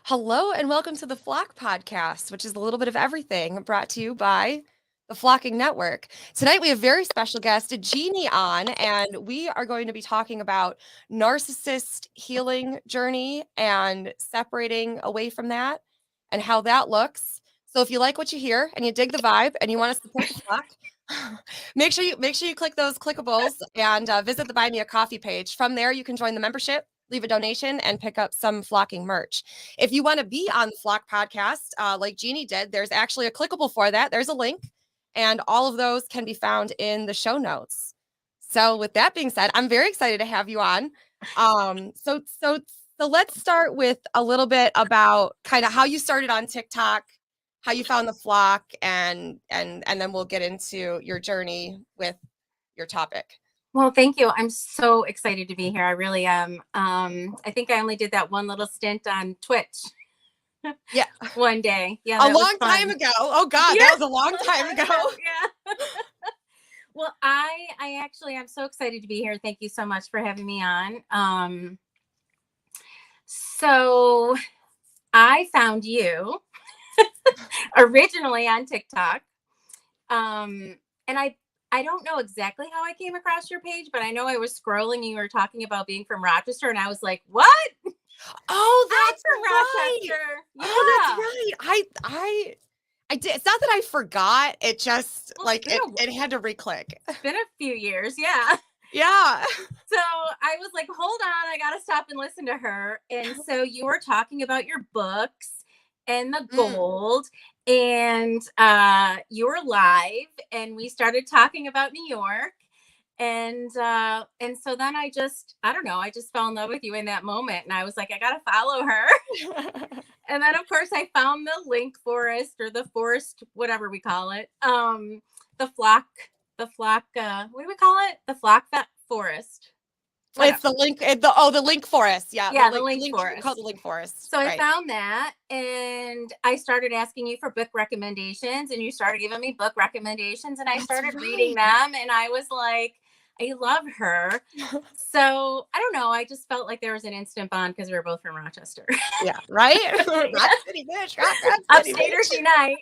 Hello and welcome to the Flock Podcast, which is a little bit of everything brought to you by the Flocking Network. Tonight we have very special guest, Jeannie, on, and we are going to be talking about narcissist healing journey and separating away from that and how that looks. So if you like what you hear and you dig the vibe and you want to support the flock, make sure you click those clickables and visit the Buy Me a Coffee page. From there, you can join the membership, leave a donation, and pick up some flocking merch. If you want to be on the Flock podcast, like Jeannie did, there's actually a clickable for that. There's a link, and all of those can be found in the show notes. So, with that being said, I'm very excited to have you on. So let's start with a little bit about kind of how you started on TikTok, how you found the flock, and then we'll get into your journey with your topic. Well, thank you. I'm so excited to be here. I really am. I think I only did that one little stint on Twitch. Yeah. One day. Yeah. A long time ago. Oh God, yeah. That was a long time ago. Yeah. Well, I actually, I'm so excited to be here. Thank you so much for having me on. So I found you originally on TikTok. And I don't know exactly how I came across your page, but I know I was scrolling and you were talking about being from Rochester, and I was like, what? Oh, that's from Rochester. Yeah. Oh, that's right. I did. It's not that I forgot. It just it had to re-click. It's been a few years. Yeah. Yeah. So I was like, hold on, I got to stop and listen to her. And so you were talking about your books and the gold, and you were live, and we started talking about New York. And so then I just fell in love with you in that moment. And I was like, I got to follow her. And then of course I found the link forest, or the forest, whatever we call it. The flock, what do we call it? The flock forest. It's the link. The link forest. Yeah. The link forest. Called the link forest. So I found that, and I started asking you for book recommendations, and you started giving me book recommendations, and I started reading them, and I was like, I love her. So I don't know. I just felt like there was an instant bond because we were both from Rochester. Yeah. Right. Rock City, bitch. Upstaters unite.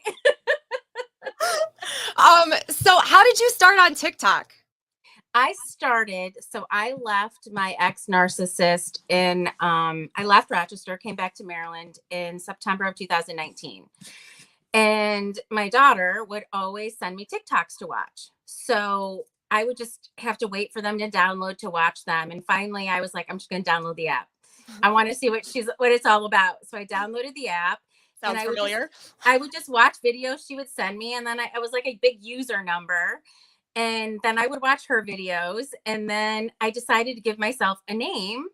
So how did you start on TikTok? I left my ex-narcissist I left Rochester, came back to Maryland in September of 2019. And my daughter would always send me TikToks to watch. So I would just have to wait for them to download to watch them. And finally I was like, I'm just going to download the app. I want to see what it's all about. So I downloaded the app. Sounds familiar. I would just watch videos she would send me. And then I was like a big user number. And then I would watch her videos. And then I decided to give myself a name.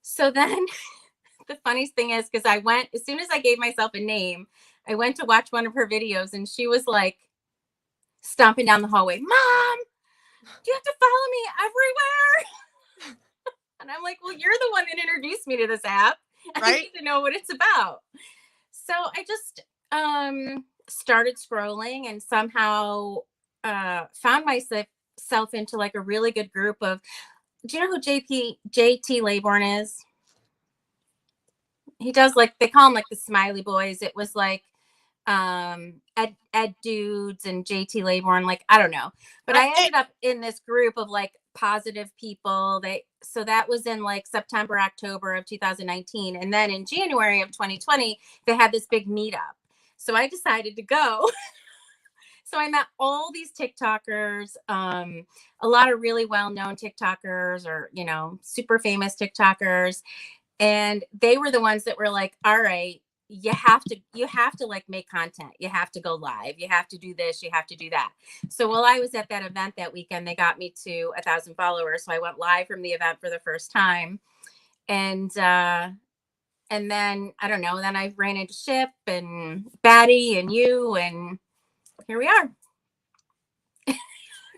So then the funniest thing is, because as soon as I gave myself a name, I went to watch one of her videos, and she was like stomping down the hallway, Mom, you have to follow me everywhere. And I'm like, well, you're the one that introduced me to this app. Right? I need to know what it's about. So I just started scrolling, and somehow found myself into like a really good group of, do you know who JT Laybourne is? He does, like, they call him like the Smiley Boys. It was like Ed Dudes and JT Laybourne, like, I don't know, but I ended up in this group of like positive people. So that was in like September, October of 2019. And then in January of 2020, they had this big meetup. So I decided to go. So I met all these TikTokers, a lot of really well-known TikTokers, or, super famous TikTokers. And they were the ones that were like, all right, you have to like make content. You have to go live. You have to do this. You have to do that. So while I was at that event that weekend, they got me to 1,000 followers. So I went live from the event for the first time. And then, I don't know, then I ran into Ship and Batty and you, and here we are.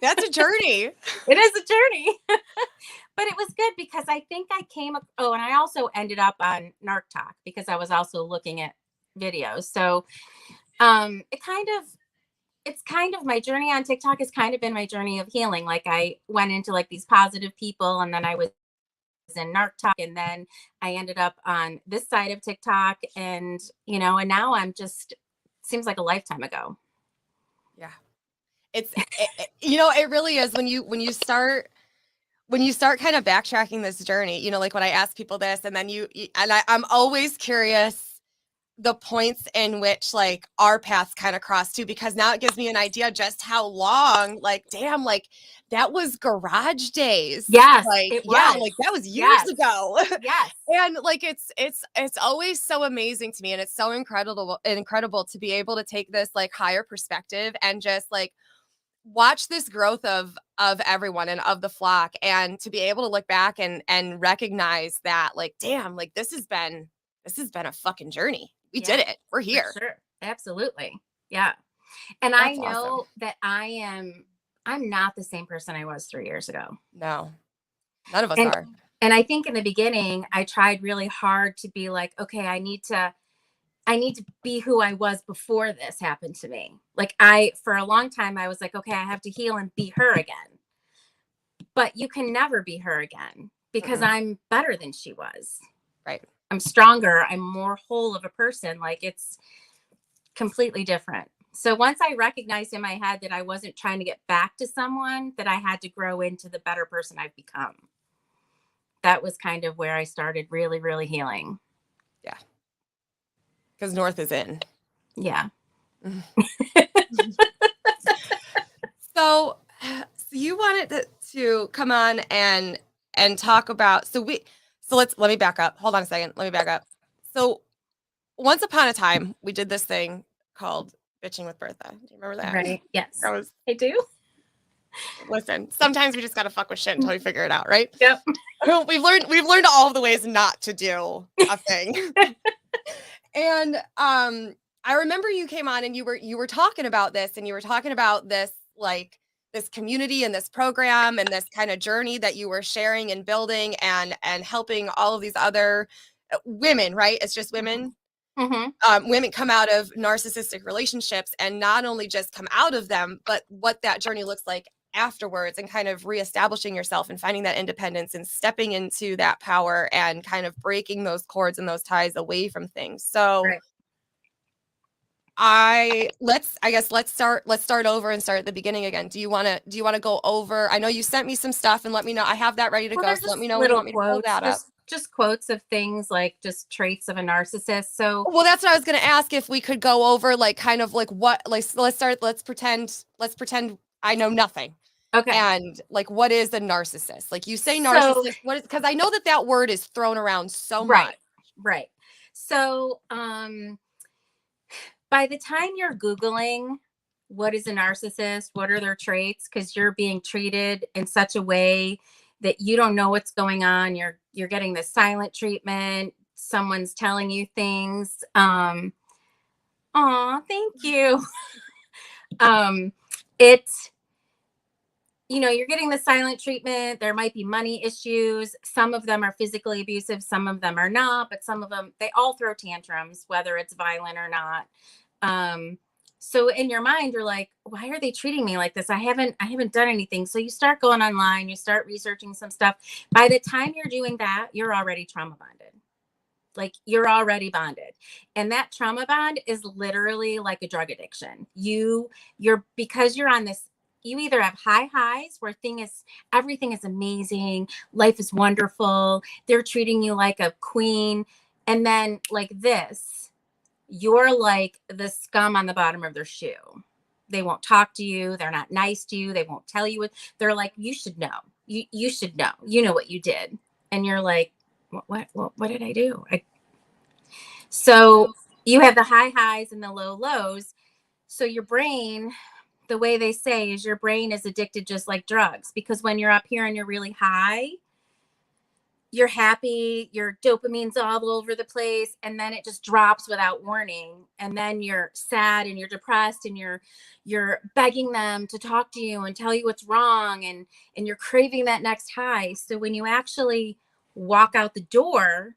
That's a journey. It is a journey. But it was good because I think I and I also ended up on Narc Talk because I was also looking at videos. So it's kind of my journey on TikTok has kind of been my journey of healing. Like, I went into like these positive people, and then I was in Narc Talk, and then I ended up on this side of TikTok, and and now I'm just, seems like a lifetime ago. Yeah. It really is when you start kind of backtracking this journey, like when I ask people this, and then I'm always curious the points in which like our paths kind of cross too, because now it gives me an idea just how long, like, damn, like that was garage days. Yes, Like, it yeah, was. like that was years Yes. ago. Yes. And like it's always so amazing to me, and it's so incredible to be able to take this like higher perspective and just like watch this growth of everyone and of the flock, and to be able to look back and recognize that, like, damn, like this has been a fucking journey. We did it. We're For here. sure. Absolutely. Yeah. And I That's awesome. know that I'm not the same person I was 3 years ago. No, none of us And are. and I think in the beginning I tried really hard to be like, okay, I need to be who I was before this happened to me. Like, for a long time I was like, okay, I have to heal and be her again. But you can never be her again, because I'm better than she was. Right. I'm stronger. I'm more whole of a person. Like, it's completely different. So once I recognized in my head that I wasn't trying to get back to someone, that I had to grow into the better person I've become. That was kind of where I started really, really healing. Yeah. Because North is in. Yeah. So you wanted to come on and talk about, let me back up. Hold on a second. Let me back up. So once upon a time, we did this thing called Bitching with Bertha. Do you remember that? Right. Yes. I do. Listen, sometimes we just got to fuck with shit until we figure it out, right? Yep. We've learned all of the ways not to do a thing. And I remember you came on and you were talking about this, and you were talking about this, like, this community and this program and this kind of journey that you were sharing and building and helping all of these other women, right? It's just women. Women come out of narcissistic relationships, and not only just come out of them, but what that journey looks like afterwards, and kind of reestablishing yourself and finding that independence and stepping into that power and kind of breaking those cords and those ties away from things. So Right. let's start over and start at the beginning again. Do you want to go over? I know you sent me some stuff, and let me know. I have that ready to go. So let me know when you Little want me to pull quotes, that up. just quotes of things, like just traits of a narcissist. So, Well, that's what I was going to ask, if we could go over, like, kind of like what, like, let's pretend I know nothing. okay. And like, what is a narcissist? Like, you say So- narcissist, what is, because I know that word is thrown around so much. Right. So, by the time you're Googling what is a narcissist, what are their traits, because you're being treated in such a way that you don't know what's going on. You're getting the silent treatment. Someone's telling you things. Thank you. It's, you're getting the silent treatment. There might be money issues. Some of them are physically abusive. Some of them are not, but some of them, they all throw tantrums, whether it's violent or not. So in your mind, you're like, why are they treating me like this? I haven't done anything. So you start going online, you start researching some stuff. By the time you're doing that, you're already trauma bonded. Like, you're already bonded. And that trauma bond is literally like a drug addiction. Because you're on this, you either have high highs where everything is amazing, life is wonderful, they're treating you like a queen. And then like this, you're like the scum on the bottom of their shoe. They won't talk to you. They're not nice to you. They won't tell you what. They're like, you should know. You should know. You know what you did. And you're like, what did I do? So you have the high highs and the low lows. So your brain, the way they say is, your brain is addicted just like drugs, because when you're up here and you're really high, you're happy, your dopamine's all over the place, and then it just drops without warning. And then you're sad and you're depressed, and you're begging them to talk to you and tell you what's wrong, and you're craving that next high. So when you actually walk out the door,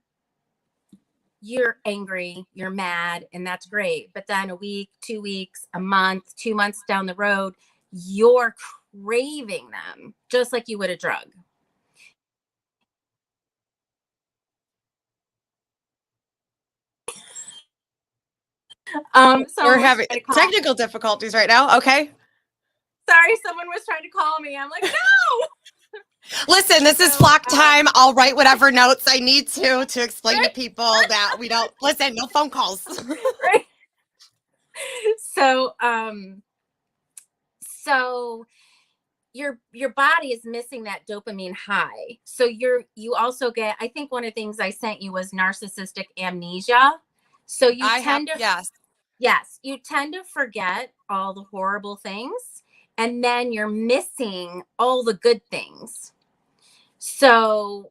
you're angry, you're mad, and that's great. But then a week, 2 weeks, a month, 2 months down the road, you're craving them just like you would a drug. We're Someone was having trying to call technical difficulties right now. Okay. Sorry, someone was trying to call me. I'm like, no. Listen, this is So, flock time. I'll write whatever notes I need to explain to right, people that we don't listen, no phone calls. right. So, so your body is missing that dopamine high. So you also get, I think one of the things I sent you was narcissistic amnesia. So you I have, tend to, yes. yes, you tend to forget all the horrible things, and then you're missing all the good things. So,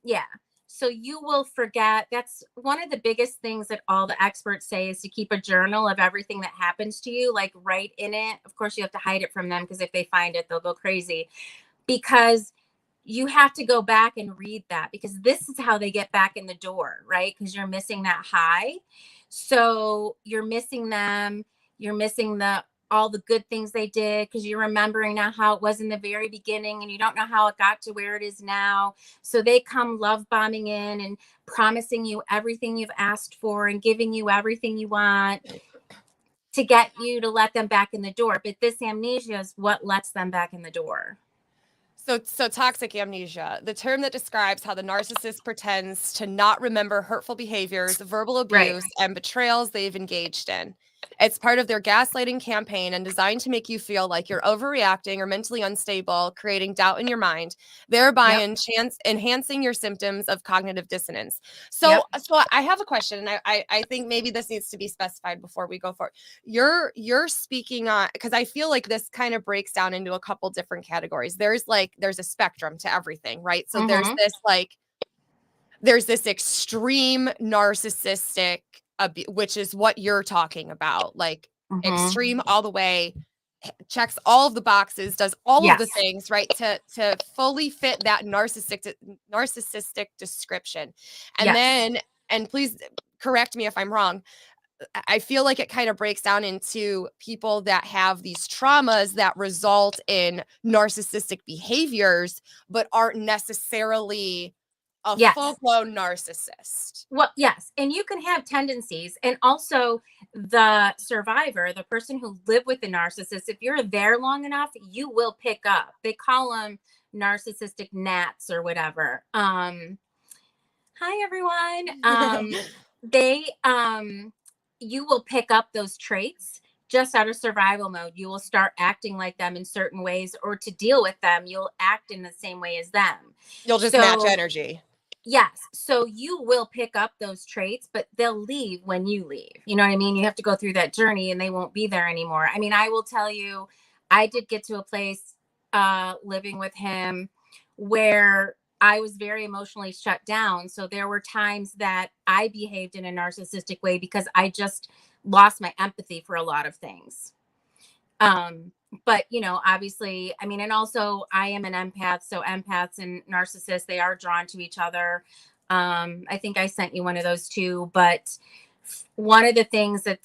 yeah. So you will forget. That's one of the biggest things that all the experts say is to keep a journal of everything that happens to you, like write in it. Of course, you have to hide it from them because if they find it, they'll go crazy. Because you have to go back and read that because this is how they get back in the door, right? Because you're missing that high. So you're missing them. You're missing the all the good things they did because you're remembering now how it was in the very beginning and you don't know how it got to where it is now. So they come love bombing in and promising you everything you've asked for and giving you everything you want to get you to let them back in the door. But this amnesia is what lets them back in the door. So toxic amnesia, the term that describes how the narcissist pretends to not remember hurtful behaviors, verbal Right. abuse, and betrayals they've engaged in. It's part of their gaslighting campaign and designed to make you feel like you're overreacting or mentally unstable, creating doubt in your mind, thereby Yep. enhancing your symptoms of cognitive dissonance. So, Yep. so I have a question, and I think maybe this needs to be specified before we go forward. You're speaking on, because I feel like this kind of breaks down into a couple different categories. There's a spectrum to everything, right? So Mm-hmm. there's this extreme narcissistic which is what you're talking about, like Mm-hmm. extreme all the way, checks all of the boxes, does all of the Yes. things, right, to fully fit that narcissistic description. And Yes. then, and please correct me if I'm wrong, I feel like it kind of breaks down into people that have these traumas that result in narcissistic behaviors, but aren't necessarily a Yes. full-blown narcissist. Well, yes. And you can have tendencies. And also, the survivor, the person who lived with the narcissist, if you're there long enough, you will pick up. They call them narcissistic gnats or whatever. Hi, everyone. They, you will pick up those traits just out of survival mode. You will start acting like them in certain ways, or to deal with them, you'll act in the same way as them. You'll just match So, energy. yes. So you will pick up those traits, but they'll leave when you leave. You know what I mean? You have to go through that journey and they won't be there anymore. I mean, I will tell you, I did get to a place living with him where I was very emotionally shut down. So there were times that I behaved in a narcissistic way because I just lost my empathy for a lot of things. But obviously, I mean, and also I am an empath, so empaths and narcissists, they are drawn to each other. I think I sent you one of those too, but one of the things that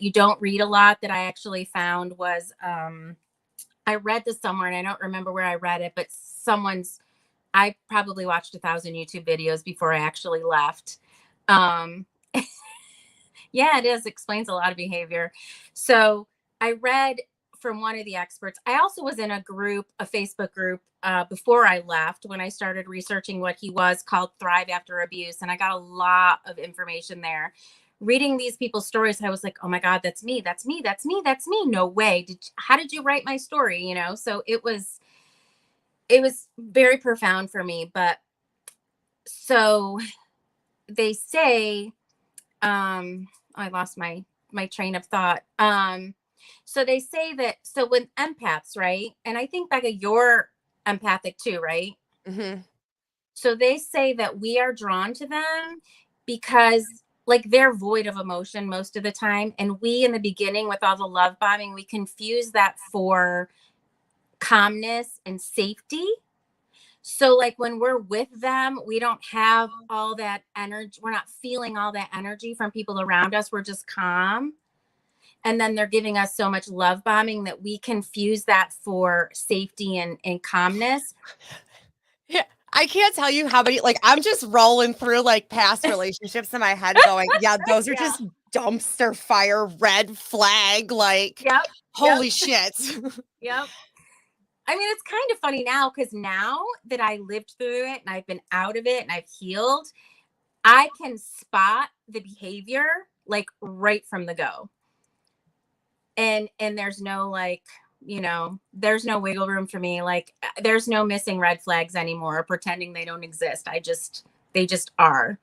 you don't read a lot that I actually found was I read this somewhere and I don't remember where I read it, but I probably watched 1,000 YouTube videos before I actually left. Yeah, it is. Explains a lot of behavior. So I read from one of the experts. I also was in a Facebook group, before I left when I started researching what he was, called Thrive After Abuse. And I got a lot of information there. Reading these people's stories, I was like, oh my God, that's me. That's me. That's me. That's me. No way. How did you write my story? So it was very profound for me. But so they say, I lost my train of thought. So they say that, so with empaths, right? And I think, Becca, you're empathic too, right? Mm-hmm. So they say that we are drawn to them because, like, they're void of emotion most of the time. And we, in the beginning, with all the love bombing, we confuse that for calmness and safety. So, like, when we're with them, we don't have all that energy. We're not feeling all that energy from people around us. We're just calm. And then they're giving us so much love bombing that we confuse that for safety and calmness. Yeah, I can't tell you how many, like, I'm just rolling through like past relationships in my head going, yeah, those are Yeah. just dumpster fire, red flag, like, Yep. holy shit. Yep. I mean, it's kind of funny now because now that I lived through it and I've been out of it and I've healed, I can spot the behavior like right from the go. And there's no like, there's no wiggle room for me. Like there's no missing red flags anymore or pretending they don't exist. They just are.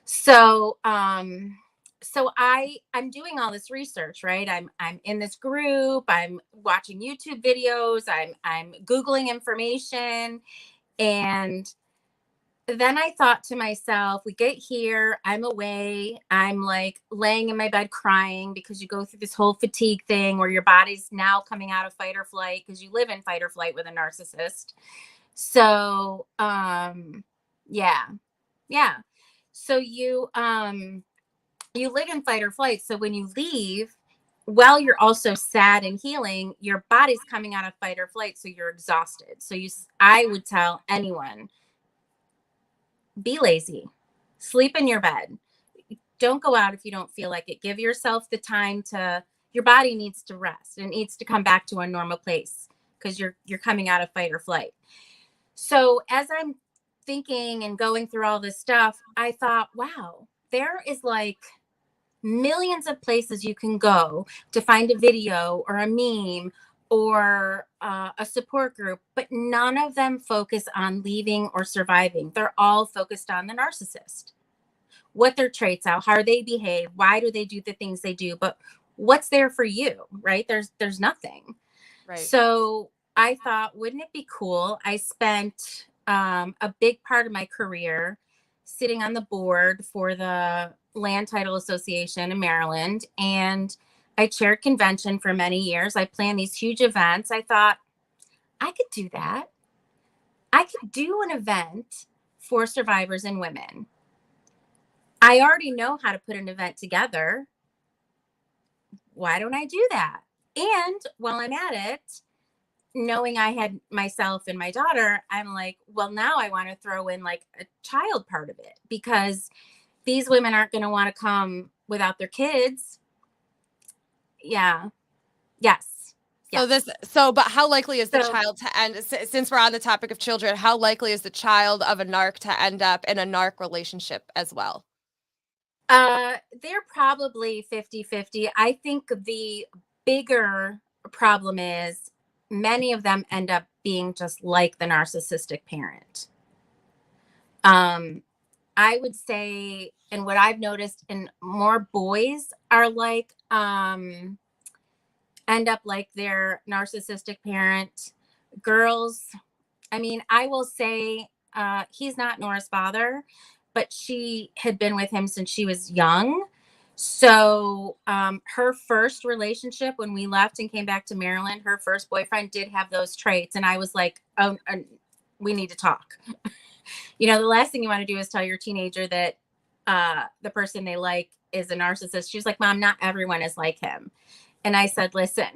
So, I'm doing all this research, right? I'm in this group, I'm watching YouTube videos, I'm Googling information. And then I thought to myself, we get here, I'm away, I'm like laying in my bed crying because you go through this whole fatigue thing where your body's now coming out of fight or flight because you live in fight or flight with a narcissist. So, yeah. So you live in fight or flight. So when you leave, while you're also sad and healing, your body's coming out of fight or flight. So you're exhausted. So I would tell anyone, be lazy, sleep in your bed. Don't go out if you don't feel like it. Give yourself the time your body needs to rest and needs to come back to a normal place because you're coming out of fight or flight. So as I'm thinking and going through all this stuff, I thought, wow, there is like millions of places you can go to find a video or a meme or a support group, but none of them focus on leaving or surviving. They're all focused on the narcissist, what their traits are, how they behave, why do they do the things they do, but what's there for you, right? There's nothing. Right. So I thought, wouldn't it be cool? I spent a big part of my career sitting on the board for the Land Title Association in Maryland, and I chaired convention for many years. I planned these huge events. I thought I could do that. I could do an event for survivors and women. I already know how to put an event together. Why don't I do that? And while I'm at it, knowing I had myself and my daughter, I'm like, well, now I want to throw in like a child part of it because these women aren't going to want to come without their kids. Yeah. Yes. But how likely is the child to end, since we're on the topic of children, how likely is the child of a narc to end up in a narc relationship as well? They're probably 50-50. I think the bigger problem is many of them end up being just like the narcissistic parent. I would say, and what I've noticed, and more boys are like, end up like their narcissistic parent. Girls, I mean, I will say, he's not Nora's father, but she had been with him since she was young. So her first relationship when we left and came back to Maryland, her first boyfriend did have those traits. And I was like, oh, we need to talk. The last thing you want to do is tell your teenager that the person they like is a narcissist. She was like, Mom, not everyone is like him. And I said, listen,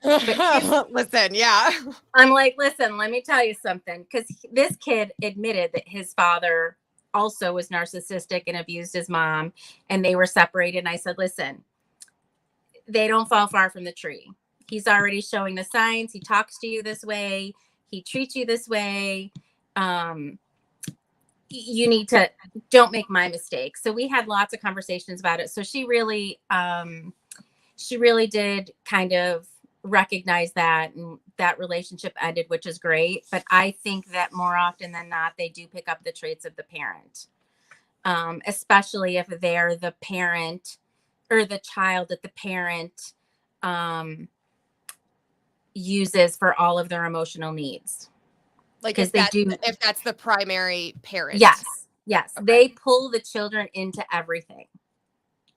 listen, yeah. I'm like, listen, let me tell you something. Because this kid admitted that his father also was narcissistic and abused his mom, and they were separated. And I said, listen, they don't fall far from the tree. He's already showing the signs. He talks to you this way. He treats you this way. You need to, don't make my mistake. So we had lots of conversations about it. So she really did kind of recognize that, and that relationship ended, which is great. But I think that more often than not, they do pick up the traits of the parent, especially if they're the parent or the child that the parent uses for all of their emotional needs. Like if that's the primary parent. Yes. Okay. They pull the children into everything.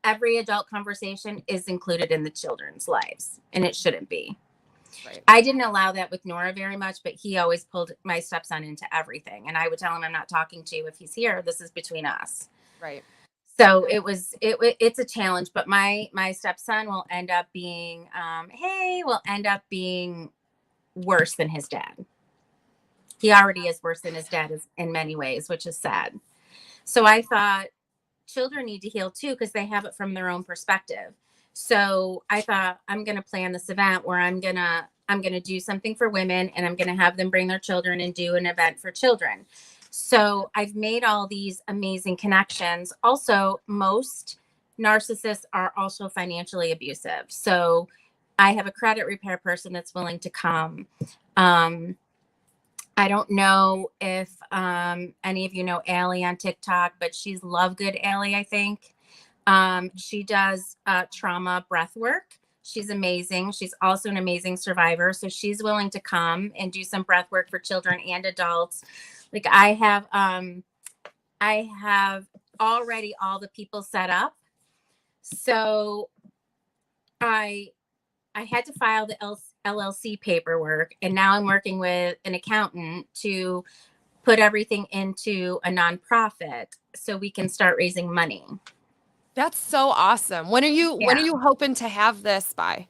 Every adult conversation is included in the children's lives, and it shouldn't be. Right. I didn't allow that with Nora very much, but he always pulled my stepson into everything. And I would tell him, I'm not talking to you if he's here. This is between us. Right. So it's a challenge, but my stepson will end up being, worse than his dad. He already is worse than his dad in many ways, which is sad. So I thought, children need to heal too, because they have it from their own perspective. So I thought, I'm going to plan this event where I'm going to do something for women, and I'm going to have them bring their children and do an event for children. So I've made all these amazing connections. Also, most narcissists are also financially abusive. So I have a credit repair person that's willing to come. I don't know if any of you know Allie on TikTok, but she's Love Good Allie, I think. She does trauma breath work. She's amazing. She's also an amazing survivor. So she's willing to come and do some breath work for children and adults. Like I have already all the people set up. So I had to file the LLC paperwork, and now I'm working with an accountant to put everything into a nonprofit so we can start raising money. That's so awesome. When are you hoping to have this by?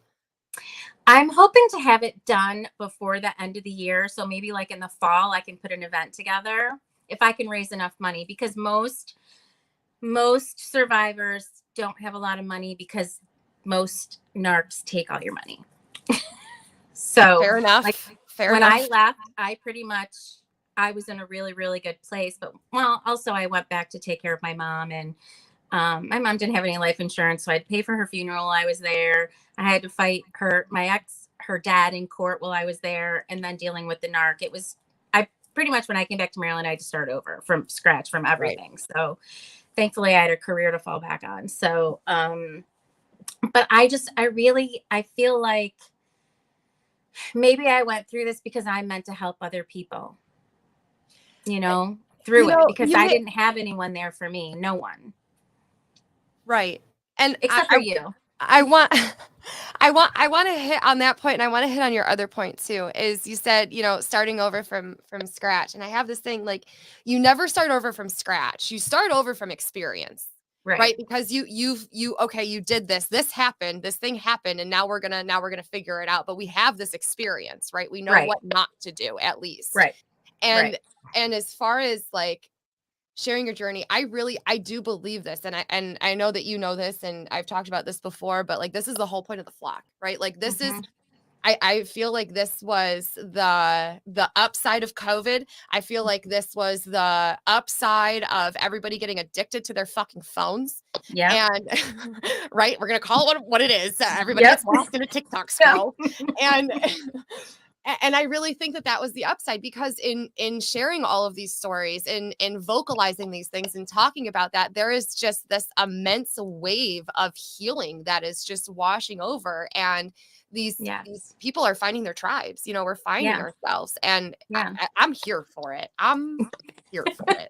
I'm hoping to have it done before the end of the year. So maybe like in the fall, I can put an event together if I can raise enough money, because most survivors don't have a lot of money because most narcs take all your money. So fair enough. When I left, I was in a really, really good place. But also I went back to take care of my mom, and my mom didn't have any life insurance, so I'd pay for her funeral while I was there. I had to fight her dad in court while I was there, and then dealing with the narc. I pretty much, when I came back to Maryland, I had to start over from scratch, from everything. Right. So thankfully I had a career to fall back on. So, but I feel like maybe I went through this because I meant to help other people, through it, because I didn't have anyone there for me. No one. Right. And except for you. I want to hit on that point, and I want to hit on your other point too, is you said, starting over from scratch. And I have this thing, like, you never start over from scratch. You start over from experience. Right. Because you did this happened, this thing happened, and now we're going to figure it out. But we have this experience, right? We know what not to do, at least. Right. And as far as like sharing your journey, I do believe this. And I know that you know this, and I've talked about this before, but like, this is the whole point of the flock, right? Like this is, I feel like this was the upside of COVID. I feel like this was the upside of everybody getting addicted to their fucking phones. Yeah. And right. We're going to call it what it is. Everybody gets lost in a TikTok scroll. And I really think that was the upside, because in sharing all of these stories, in vocalizing these things and talking about that, there is just this immense wave of healing that is just washing over. And these people are finding their tribes, we're finding ourselves, and I'm here for it. I'm here for it.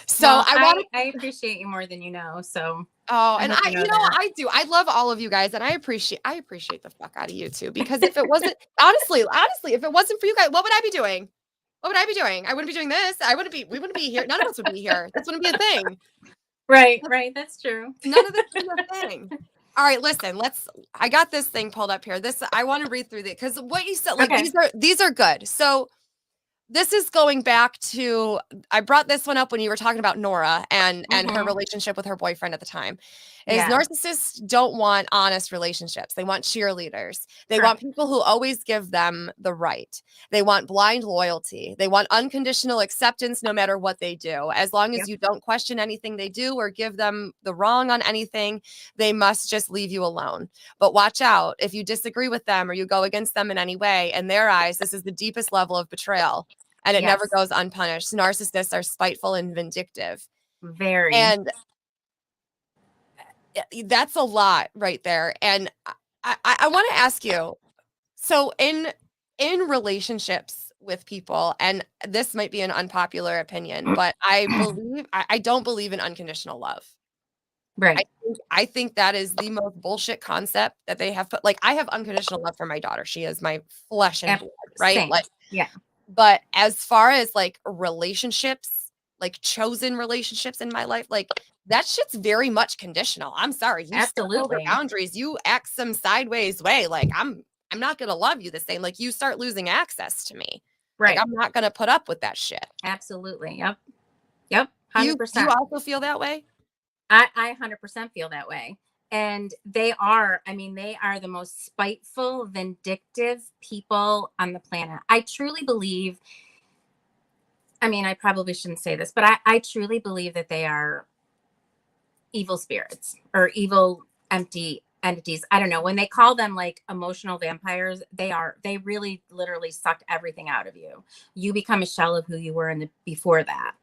So I appreciate you more than you know. So and I do. I love all of you guys, and I appreciate the fuck out of you too, because if it wasn't honestly, if it wasn't for you guys, what would I be doing? What would I be doing? I wouldn't be doing this. We wouldn't be here. None of us would be here. This wouldn't be a thing. Right. That's true. None of this is a thing. All right, listen, I got this thing pulled up here. I want to read through this, because what you said, like, these are good. So this is going back to, I brought this one up when you were talking about Nora and her relationship with her boyfriend at the time. Narcissists don't want honest relationships. They want cheerleaders. They want people who always give them the right. They want blind loyalty. They want unconditional acceptance no matter what they do. As long as you don't question anything they do or give them the wrong on anything, they must just leave you alone. But watch out. If you disagree with them or you go against them in any way, in their eyes, this is the deepest level of betrayal. And it never goes unpunished. Narcissists are spiteful and vindictive. Very. And that's a lot right there. And I want to ask you, so in relationships with people, and this might be an unpopular opinion, but I don't believe in unconditional love. Right. I think that is the most bullshit concept that they have put. Like, I have unconditional love for my daughter. She is my flesh and blood, right? Same. Like, but as far as like relationships, like chosen relationships in my life, like that shit's very much conditional. I'm sorry. You absolutely over boundaries. You act some sideways way. Like I'm not going to love you the same. Like you start losing access to me. Right. Like, I'm not going to put up with that shit. Absolutely. Yep. You also feel that way? I 100% feel that way. And they are the most spiteful, vindictive people on the planet. I truly believe, I probably shouldn't say this, but I truly believe that they are evil spirits or evil, empty entities. I don't know. When they call them like emotional vampires, they really literally suck everything out of you. You become a shell of who you were before that.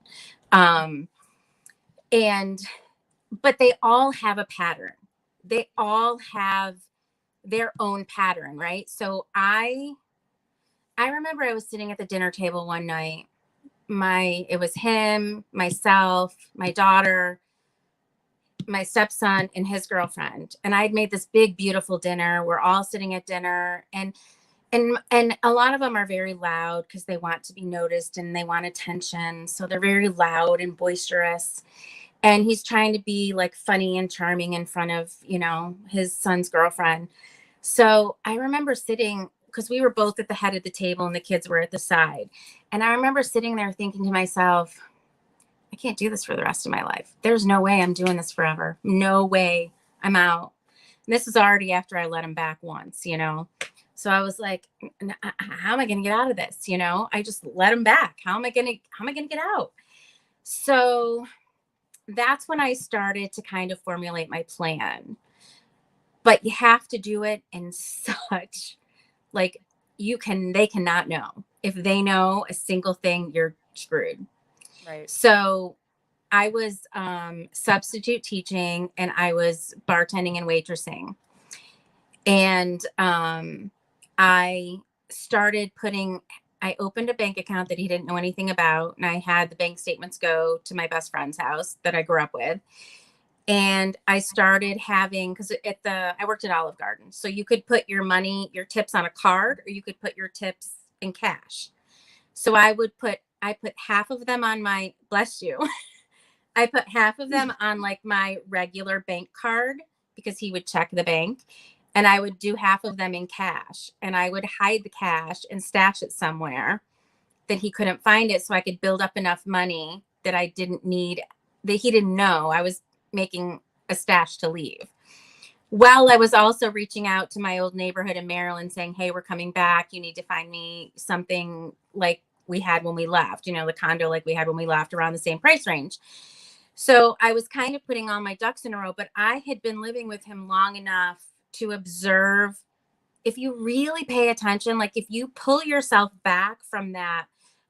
But they all have a pattern. They all have their own pattern, right? So I remember I was sitting at the dinner table one night. It was him, myself, my daughter, my stepson, and his girlfriend. And I'd made this big, beautiful dinner. We're all sitting at dinner, and a lot of them are very loud because they want to be noticed and they want attention. So they're very loud and boisterous. And he's trying to be like funny and charming in front of, his son's girlfriend. So I remember sitting, because we were both at the head of the table and the kids were at the side. And I remember sitting there thinking to myself, I can't do this for the rest of my life. There's no way I'm doing this forever. No way. I'm out. And this is already after I let him back once, So I was like, how am I going to get out of this? I just let him back. How am I going to get out? So that's when I started to kind of formulate my plan. But you have to do it in such, like, they cannot know. If they know a single thing, you're screwed. Right. So I was substitute teaching and I was bartending and waitressing. And I opened a bank account that he didn't know anything about. And I had the bank statements go to my best friend's house that I grew up with. And I started having, because I worked at Olive Garden. So you could put your tips on a card, or you could put your tips in cash. So I put half of them on bless you. I put half of them on like my regular bank card because he would check the bank. And I would do half of them in cash, and I would hide the cash and stash it somewhere that he couldn't find it, so I could build up enough money that I didn't need, that he didn't know I was making a stash to leave. Well, I was also reaching out to my old neighborhood in Maryland saying, hey, we're coming back. You need to find me something like we had when we left, the condo like we had when we left, around the same price range. So I was kind of putting all my ducks in a row, but I had been living with him long enough to observe. If you really pay attention, like if you pull yourself back from that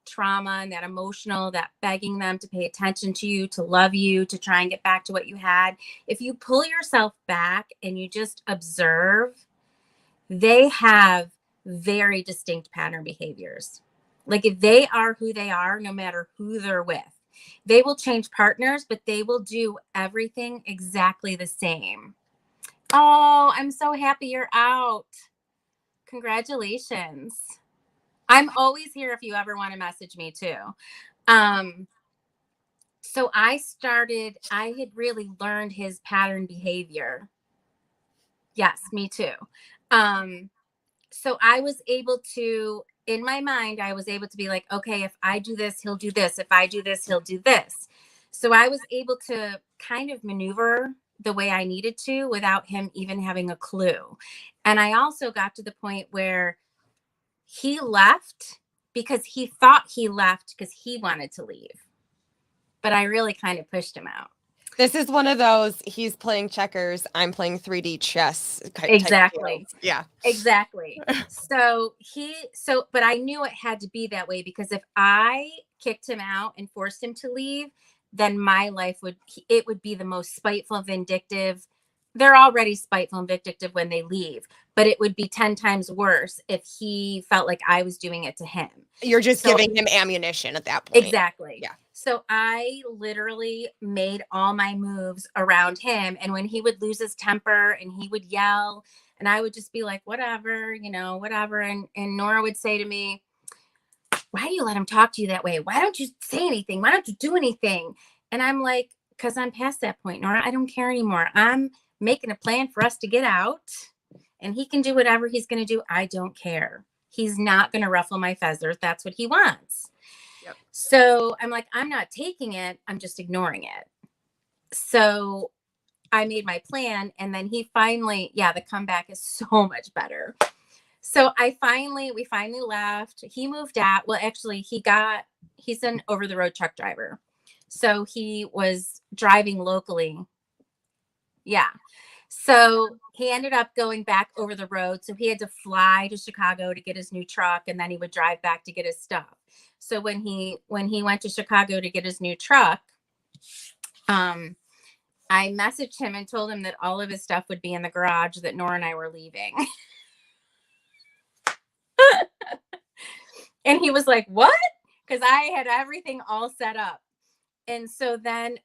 trauma and that emotional, that begging them to pay attention to you, to love you, to try and get back to what you had, if you pull yourself back and you just observe, they have very distinct pattern behaviors. Like if they are who they are, no matter who they're with, they will change partners, but they will do everything exactly the same. Oh, I'm so happy you're out. Congratulations. I'm always here if you ever want to message me too. So I had really learned his pattern behavior. Yes, me too. So I was able to, in my mind, I was able to be like, okay, if I do this, he'll do this. If I do this, he'll do this. So I was able to kind of maneuver the way I needed to without him even having a clue. And I also got to the point where he left because he thought he left because he wanted to leave. But I really kind of pushed him out. This is one of those, he's playing checkers, I'm playing 3D chess. Exactly. Yeah. Exactly. But I knew it had to be that way, because if I kicked him out and forced him to leave, then my life would be the most spiteful, vindictive. They're already spiteful and vindictive when they leave, but it would be 10 times worse if he felt like I was doing it to him. You're just giving him ammunition at that point. Exactly. Yeah. So I literally made all my moves around him. And when he would lose his temper and he would yell, and I would just be like, whatever, whatever. And Nora would say to me, why do you let him talk to you that way? Why don't you say anything? Why don't you do anything? And I'm like, because I'm past that point, Nora. I don't care anymore. I'm making a plan for us to get out, and he can do whatever he's going to do. I don't care. He's not going to ruffle my feathers. That's what he wants. Yep. So I'm like, I'm not taking it. I'm just ignoring it. So I made my plan, and then he finally, the comeback is so much better. So we finally left. He moved out. Well, actually, he's an over the road truck driver. So he was driving locally. Yeah. So he ended up going back over the road. So he had to fly to Chicago to get his new truck, and then he would drive back to get his stuff. So when he went to Chicago to get his new truck, I messaged him and told him that all of his stuff would be in the garage, that Nora and I were leaving. And he was like, "What?" Because I had everything all set up. And so then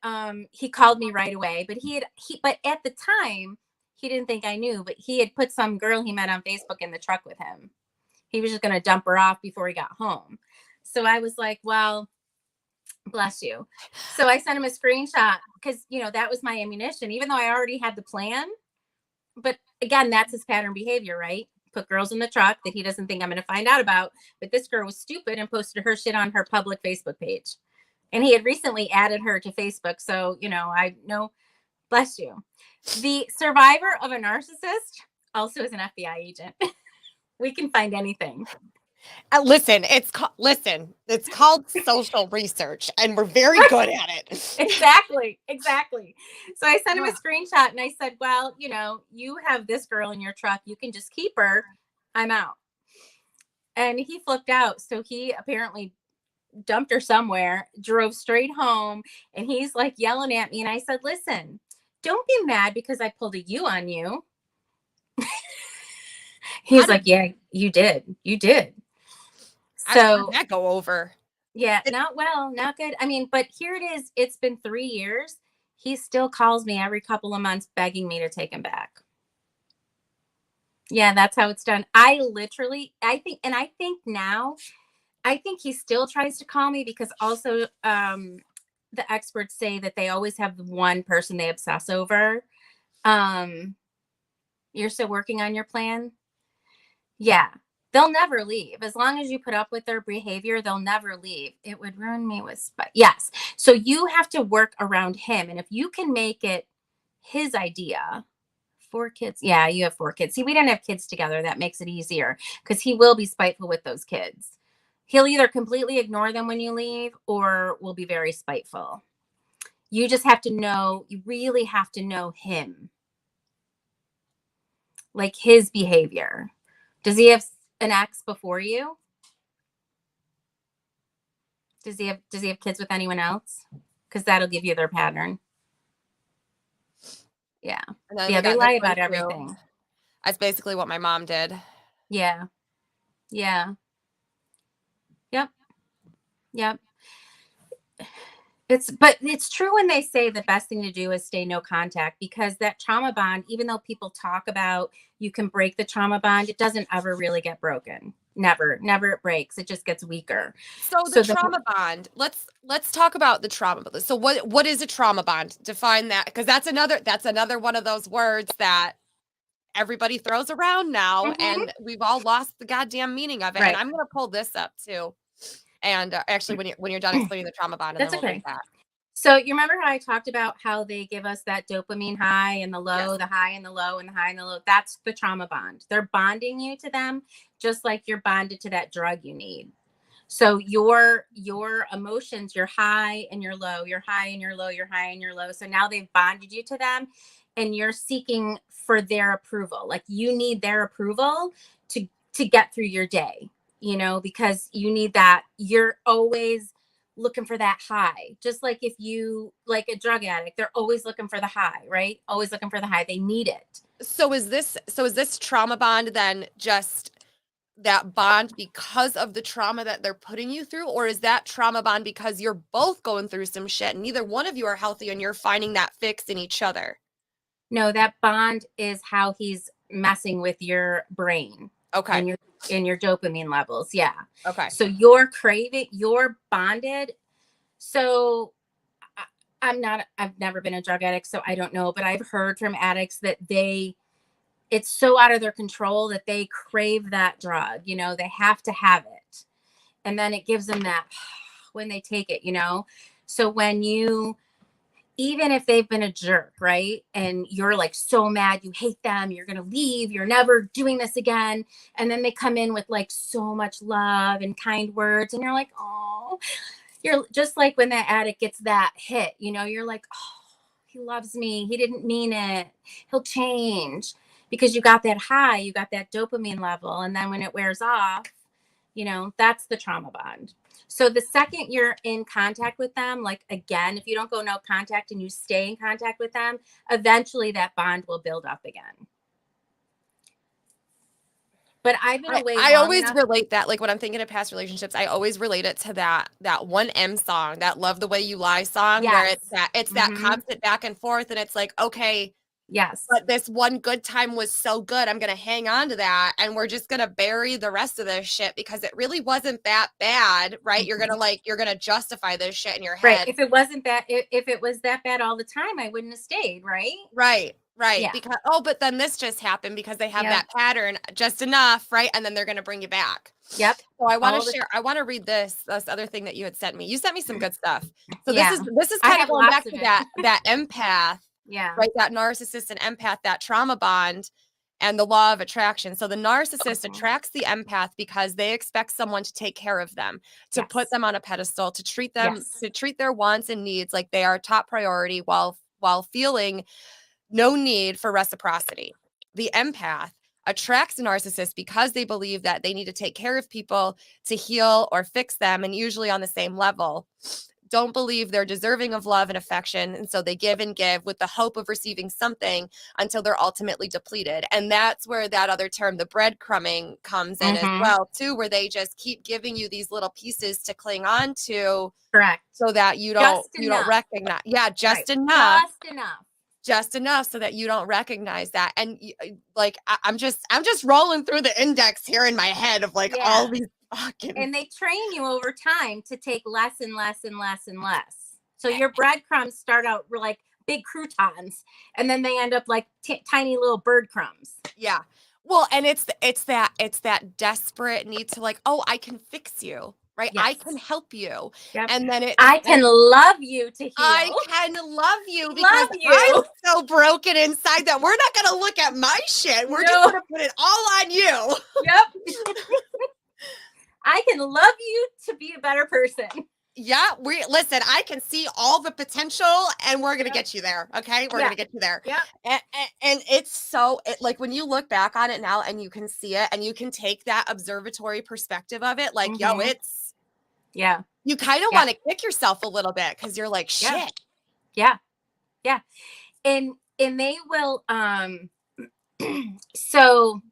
he called me right away. But at the time, he didn't think I knew, but he had put some girl he met on Facebook in the truck with him. He was just going to dump her off before he got home. So I was like, well, bless you. So I sent him a screenshot because, that was my ammunition, even though I already had the plan. But again, that's his pattern behavior, right? Put girls in the truck that he doesn't think I'm going to find out about. But this girl was stupid and posted her shit on her public Facebook page. And he had recently added her to Facebook. So, I know, bless you. The survivor of a narcissist also is an FBI agent. We can find anything. Listen, it's called social research, and we're very good at it. Exactly. So I sent him a screenshot and I said, well, you have this girl in your truck. You can just keep her. I'm out. And he flipped out. So he apparently dumped her somewhere, drove straight home, and he's like yelling at me. And I said, listen, don't be mad because I pulled a U on you. He's like, yeah, you did. So how did that go over? Yeah, not good. I mean, but here it is. It's been 3 years. He still calls me every couple of months begging me to take him back. Yeah, that's how it's done. I think he still tries to call me because also the experts say that they always have one person they obsess over. You're still working on your plan? Yeah. They'll never leave. As long as you put up with their behavior, they'll never leave. It would ruin me with spite. Yes. So you have to work around him. And if you can make it his idea, 4 kids. Yeah, you have 4 kids. See, we didn't have kids together. That makes it easier because he will be spiteful with those kids. He'll either completely ignore them when you leave or will be very spiteful. You just have to know, you really have to know him. Like his behavior. Does he have an ex before you? Does he have kids with anyone else? Because that'll give you their pattern. Yeah. Yeah, they lie about everything. That's basically what my mom did. Yeah. Yeah. Yep. It's true when they say the best thing to do is stay no contact, because that trauma bond, even though people talk about you can break the trauma bond, it doesn't ever really get broken. Never it breaks. It just gets weaker. So the trauma bond, let's talk about the trauma bond. So what is a trauma bond? Define that, because that's another one of those words that everybody throws around now, and we've all lost the goddamn meaning of it. Right. And I'm going to pull this up too. And actually, when you're done explaining the trauma bond, and that's then we'll okay. do that. So you remember how I talked about how they give us that dopamine high and the low, Yes. the high and the low, and the high and the low? That's the trauma bond. They're bonding you to them, just like you're bonded to that drug you need. So your emotions, you're high and you're low, you're high and you're low, you're high and you're low. So now they've bonded you to them, and you're seeking for their approval. Like you need their approval to get through your day, because you need that. You're always looking for that high. Just like if you like a drug addict, they're always looking for the high, right? Always looking for the high. They need it. So is this trauma bond then just that bond because of the trauma that they're putting you through, or is that trauma bond because you're both going through some shit and neither one of you are healthy and you're finding that fix in each other? No, that bond is how he's messing with your brain. Okay. And your dopamine levels. Yeah. Okay. So you're bonded. So I've never been a drug addict, so I don't know, but I've heard from addicts that it's so out of their control that they crave that drug. They have to have it. And then it gives them that, when they take it, you know? So when you, even if they've been a jerk, right? And you're like so mad, you hate them, you're going to leave, you're never doing this again. And then they come in with like so much love and kind words. And you're like, oh, you're just like when that addict gets that hit, you know, you're like, oh, he loves me. He didn't mean it. He'll change, because you got that high, you got that dopamine level. And then when it wears off, you know, that's the trauma bond. So the second you're in contact with them, like again, if you don't go no contact and you stay in contact with them, eventually that bond will build up again. But I've been away. I always relate that, like when I'm thinking of past relationships, I always relate it to that one M song, that "Love the Way You Lie" song, Yes. where it's that constant back and forth, and it's like, okay, yes, but this one good time was so good, I'm gonna hang on to that, and we're just gonna bury the rest of this shit because it really wasn't that bad, right? You're gonna justify this shit in your head, right? If it wasn't that, if it was that bad all the time, I wouldn't have stayed, right? Right. Yeah. Because but then this just happened because they have that pattern just enough, right? And then they're gonna bring you back. Yep. So I want to share. I want to read this other thing that you had sent me. You sent me some good stuff. So Yeah. this is kind of going back to that empath, yeah, right? That narcissist and empath, that trauma bond, and the law of attraction. So the narcissist attracts the empath because they expect someone to take care of them, to put them on a pedestal, to treat them, to treat their wants and needs like they are top priority, while feeling no need for reciprocity. The empath attracts a narcissist because they believe that they need to take care of people to heal or fix them, and usually on the same level. Don't believe they're deserving of love and affection, and so they give and give with the hope of receiving something until they're ultimately depleted. And that's where that other term, the breadcrumbing, comes in as well, too, where they just keep giving you these little pieces to cling on to. Correct. So that you don't recognize. Yeah, just enough. Just enough so that you don't recognize that. And like I'm just rolling through the index here in my head of like all these fucking, and they train you over time to take less and less and less and less. So your breadcrumbs start out like big croutons, and then they end up like tiny little bird crumbs. Yeah. Well, and it's that desperate need to like, oh, I can fix you. Right. Yes. I can help you. Yep. And then I can love you to heal. I can love you because I'm so broken inside that we're not going to look at my shit. We're just going to put it all on you. Yep. I can love you to be a better person. Yeah. Listen, I can see all the potential and we're going to get you there. Okay. We're going to get you there. Yeah. And it's so like when you look back on it now and you can see it and you can take that observatory perspective of it, like, yo, it's, yeah. You kind of want to kick yourself a little bit because you're like, shit. Yeah. Yeah. And they will, so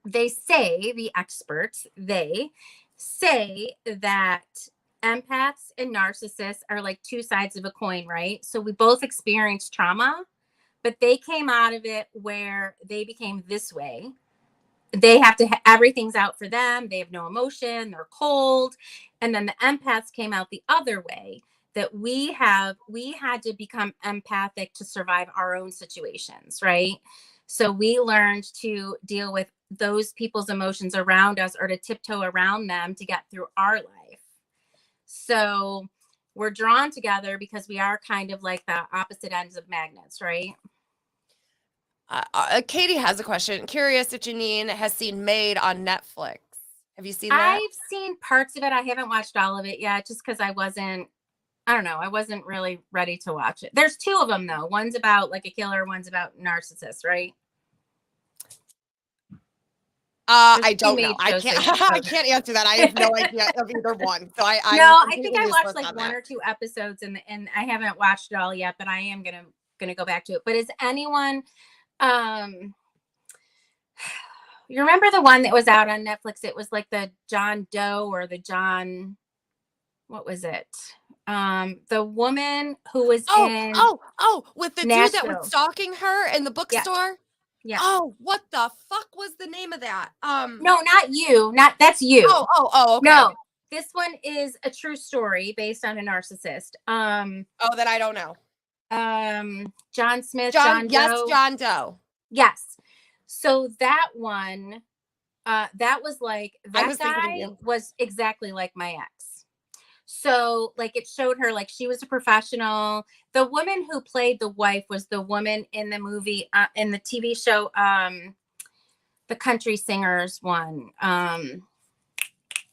they say, the experts, they say that empaths and narcissists are like two sides of a coin, right? So we both experienced trauma, but they came out of it where they became this way. They have to, everything's out for them. They have no emotion. They're cold. And then the empaths came out the other way, that we had to become empathic to survive our own situations, right? So we learned to deal with those people's emotions around us, or to tiptoe around them to get through our life. So we're drawn together because we are kind of like the opposite ends of magnets, right? Katie has a question. Curious if Jeanine has seen Made on Netflix. Have you seen that? I've seen parts of it. I haven't watched all of it yet, just because I wasn't really ready to watch it. There's two of them though. One's about like a killer, one's about narcissists, right? I don't know. I can't answer that. I have no idea of either one. So I think I watched like one or two episodes and I haven't watched it all yet, but I am gonna go back to it. But is anyone you remember the one that was out on Netflix? It was like the John Doe or the John, what was it? The woman who was with the Nashville. dude that was stalking her in the bookstore. Yeah. Oh, what the fuck was the name of that? No, not you. That's you. Oh, okay. No, this one is a true story based on a narcissist. That I don't know. John Smith, John Doe. Yes, John Doe. Yes. So that one, that was like, that guy was exactly like my ex. So like it showed her like she was a professional. The woman who played the wife was the woman in the movie, in the TV show, the country singers one.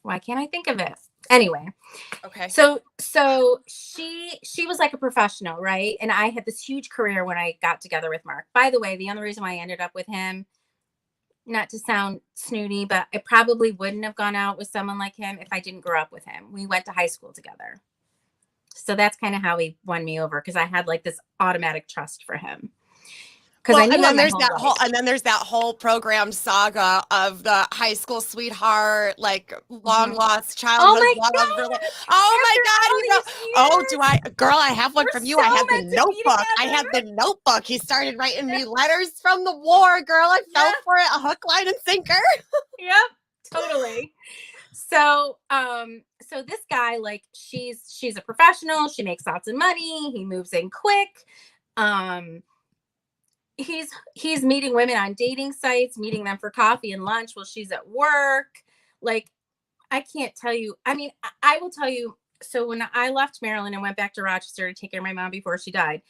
Why can't I think of it? Anyway, Okay. so she was like a professional, right? And I had this huge career when I got together with Mark. By the way, the only reason why I ended up with him, not to sound snooty, but I probably wouldn't have gone out with someone like him if I didn't grow up with him. We went to high school together. So that's kind of how he won me over, because I had like this automatic trust for him. Because I knew and then him my there's whole that life. whole and then there's that whole programmed saga of the high school sweetheart, like long lost Oh childhood my love. Really. God! Oh my After God, all you know. these Oh, years, girl, I have one we're from you. so I have the meant to be notebook. I together. have the notebook. He started writing me letters from the war, girl. I fell for it, a hook, line, and sinker. Yep, totally. So so this guy, like, she's a professional, she makes lots of money, he moves in quick. um he's meeting women on dating sites, meeting them for coffee and lunch while she's at work. Like, I can't tell you. I mean, I will tell you. So when I left Maryland and went back to Rochester to take care of my mom before she died,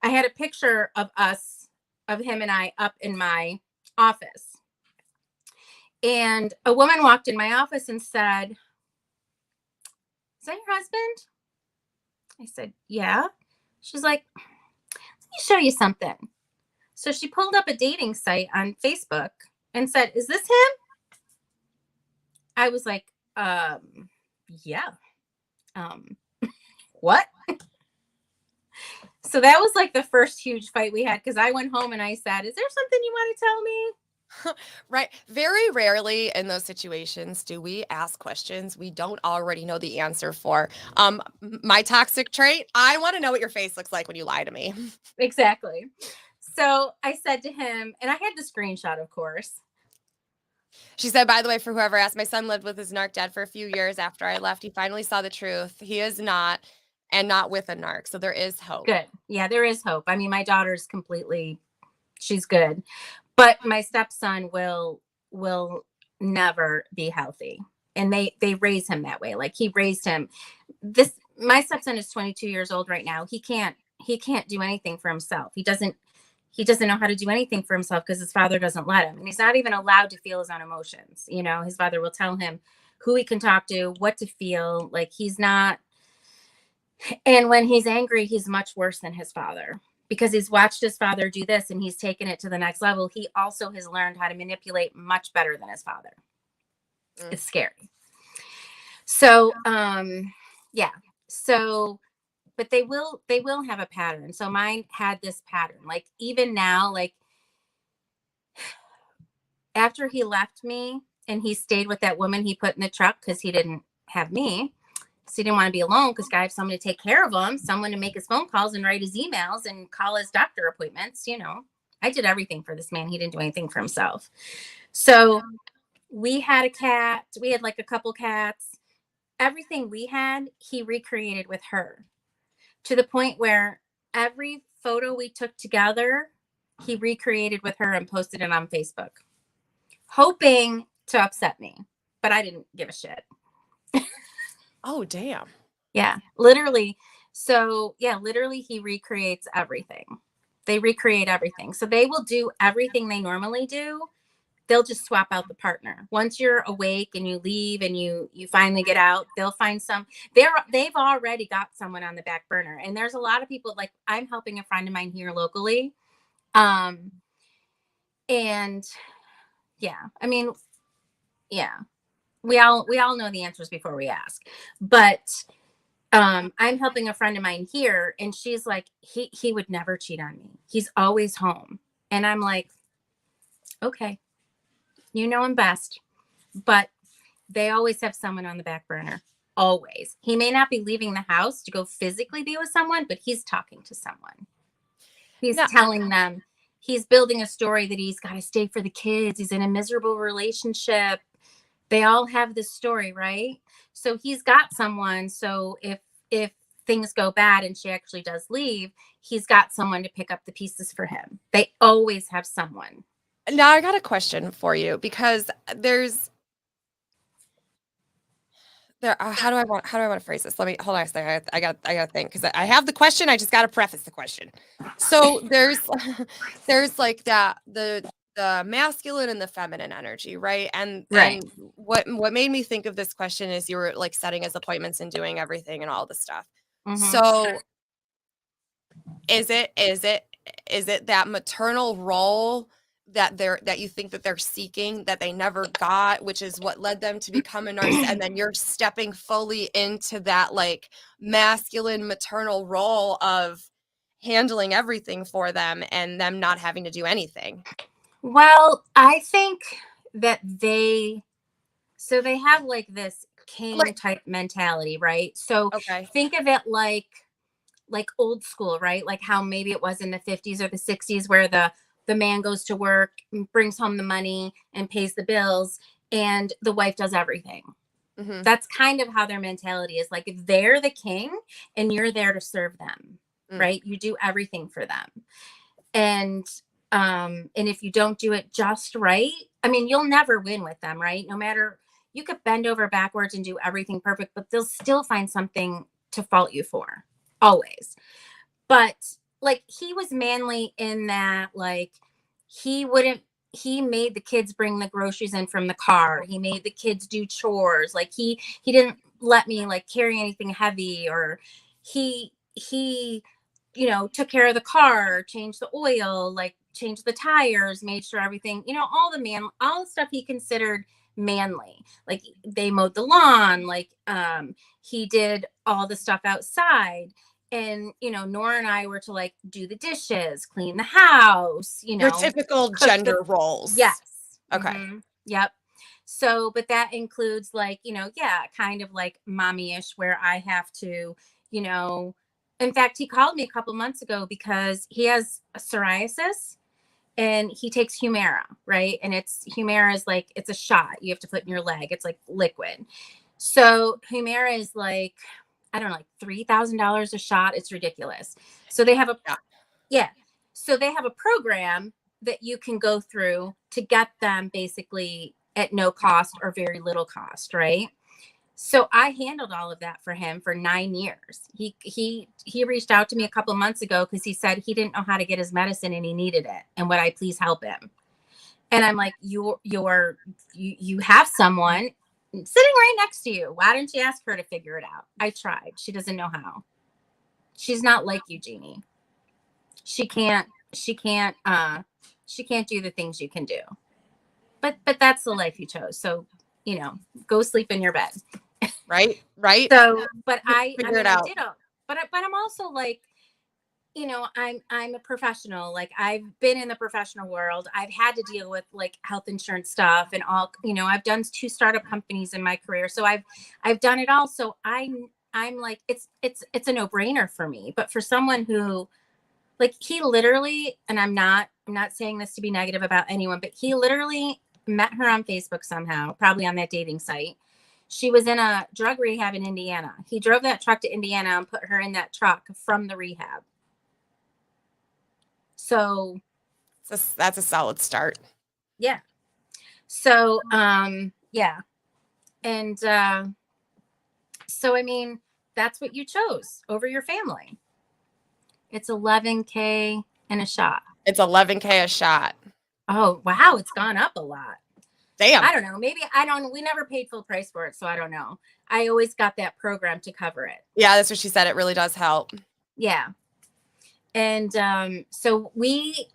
I had a picture of him and I up in my office. And a woman walked in my office and said, "Is that your husband?" I said, "Yeah." She's like, "Let me show you something." So she pulled up a dating site on Facebook and said, "Is this him?" I was like, yeah. What? So that was like the first huge fight we had, because I went home and I said, "Is there something you want to tell me?" Right. Very rarely in those situations do we ask questions we don't already know the answer for. My toxic trait, I want to know what your face looks like when you lie to me. Exactly. So I said to him, and I had the screenshot, of course. She said, by the way, for whoever asked, my son lived with his narc dad for a few years after I left. He finally saw the truth. He is not, and not with a narc. So there is hope. Good. Yeah, there is hope. I mean, my daughter's she's good. But my stepson will never be healthy. And they raise him that way. Like, he raised him. My stepson is 22 years old right now. He can't do anything for himself. He doesn't know how to do anything for himself because his father doesn't let him. And he's not even allowed to feel his own emotions. You know, his father will tell him who he can talk to, what to feel. Like, he's not. And when he's angry, he's much worse than his father, because he's watched his father do this and he's taken it to the next level. He also has learned how to manipulate much better than his father. It's scary. So, yeah. So, but they will have a pattern. So mine had this pattern. Like, even now, like, after he left me and he stayed with that woman he put in the truck because he didn't have me. So he didn't want to be alone, because guy had someone to take care of him, someone to make his phone calls and write his emails and call his doctor appointments. You know, I did everything for this man. He didn't do anything for himself. So we had a cat. We had like a couple cats. Everything we had, he recreated with her, to the point where every photo we took together, he recreated with her and posted it on Facebook, hoping to upset me. But I didn't give a shit. Oh, damn. Yeah, literally. So yeah, literally he recreates everything. They recreate everything. So they will do everything they normally do. They'll just swap out the partner. Once you're awake and you leave and you finally get out, they'll find they've already got someone on the back burner. And there's a lot of people, like, I'm helping a friend of mine here locally. And yeah, I mean, yeah, we all know the answers before we ask. But I'm helping a friend of mine here, and she's like, he would never cheat on me. He's always home. And I'm like, okay, you know him best. But they always have someone on the back burner. Always. He may not be leaving the house to go physically be with someone, but he's talking to someone. He's telling them, he's building a story that he's got to stay for the kids. He's in a miserable relationship. They all have this story, right? So he's got someone. So if things go bad and she actually does leave, he's got someone to pick up the pieces for him. They always have someone. Now I got a question for you, because there, how do I want to phrase this? Let me hold on a second. I got to think, because I have the question. I just got to preface the question. So there's there's like that the masculine and the feminine energy, right? And what made me think of this question is you were like setting his appointments and doing everything and all the stuff. So is it that maternal role that you think that they're seeking that they never got, which is what led them to become a narcissist, and then you're stepping fully into that like masculine maternal role of handling everything for them and them not having to do anything? Well, I think that they have like this king Like, type mentality, right? So okay. think of it like old school, right? Like how maybe it was in the 50s or the 60s where the man goes to work, brings home the money and pays the bills, and the wife does everything. Mm-hmm. That's kind of how their mentality is. Like if they're the king and you're there to serve them, right? You do everything for them. And if you don't do it just right, I mean, you'll never win with them, right? No matter, you could bend over backwards and do everything perfect, but they'll still find something to fault you for, always. But like he was manly in that, like he wouldn't, he made the kids bring the groceries in from the car. He made the kids do chores. Like he didn't let me like carry anything heavy, or he took care of the car, changed the oil, like changed the tires, made sure everything, all the stuff he considered manly. Like they mowed the lawn, like he did all the stuff outside. And Nora and I were to like do the dishes, clean the house, Your typical gender roles. Yes. Okay. Yep. So, but that includes like, kind of like mommy-ish, where I have to, in fact, he called me a couple months ago because he has a psoriasis and he takes Humira, right? And Humira is like, it's a shot you have to put in your leg. It's like liquid. So Humira is like, I don't know, like $3,000 a shot. It's ridiculous. So they have So they have a program that you can go through to get them basically at no cost or very little cost, right? So I handled all of that for him for 9 years. He reached out to me a couple months ago because he said he didn't know how to get his medicine and he needed it. And would I please help him? And I'm like, you have someone sitting right next to you. Why didn't you ask her to figure it out? I tried. She doesn't know how. She's not like you, Jeannie. She can't do the things you can do. But that's the life you chose. So, go sleep in your bed. Right. So, but Figure it out. I did but I'm also like, I'm a professional. Like I've been in the professional world. I've had to deal with like health insurance stuff and all, I've done 2 startup companies in my career. So I've done it all. So I'm like, it's a no-brainer for me. But for someone who, like, he literally, and I'm not saying this to be negative about anyone, but he literally met her on Facebook somehow, probably on that dating site. She was in a drug rehab in Indiana. He drove that truck to Indiana and put her in that truck from the rehab. So that's a solid start. Yeah. So, yeah. And so, I mean, that's what you chose over your family. It's $11K and a shot. It's $11K a shot. Oh, wow. It's gone up a lot. Damn. I don't know. Maybe we never paid full price for it. So I don't know. I always got that program to cover it. Yeah, that's what she said. It really does help. Yeah. And so we,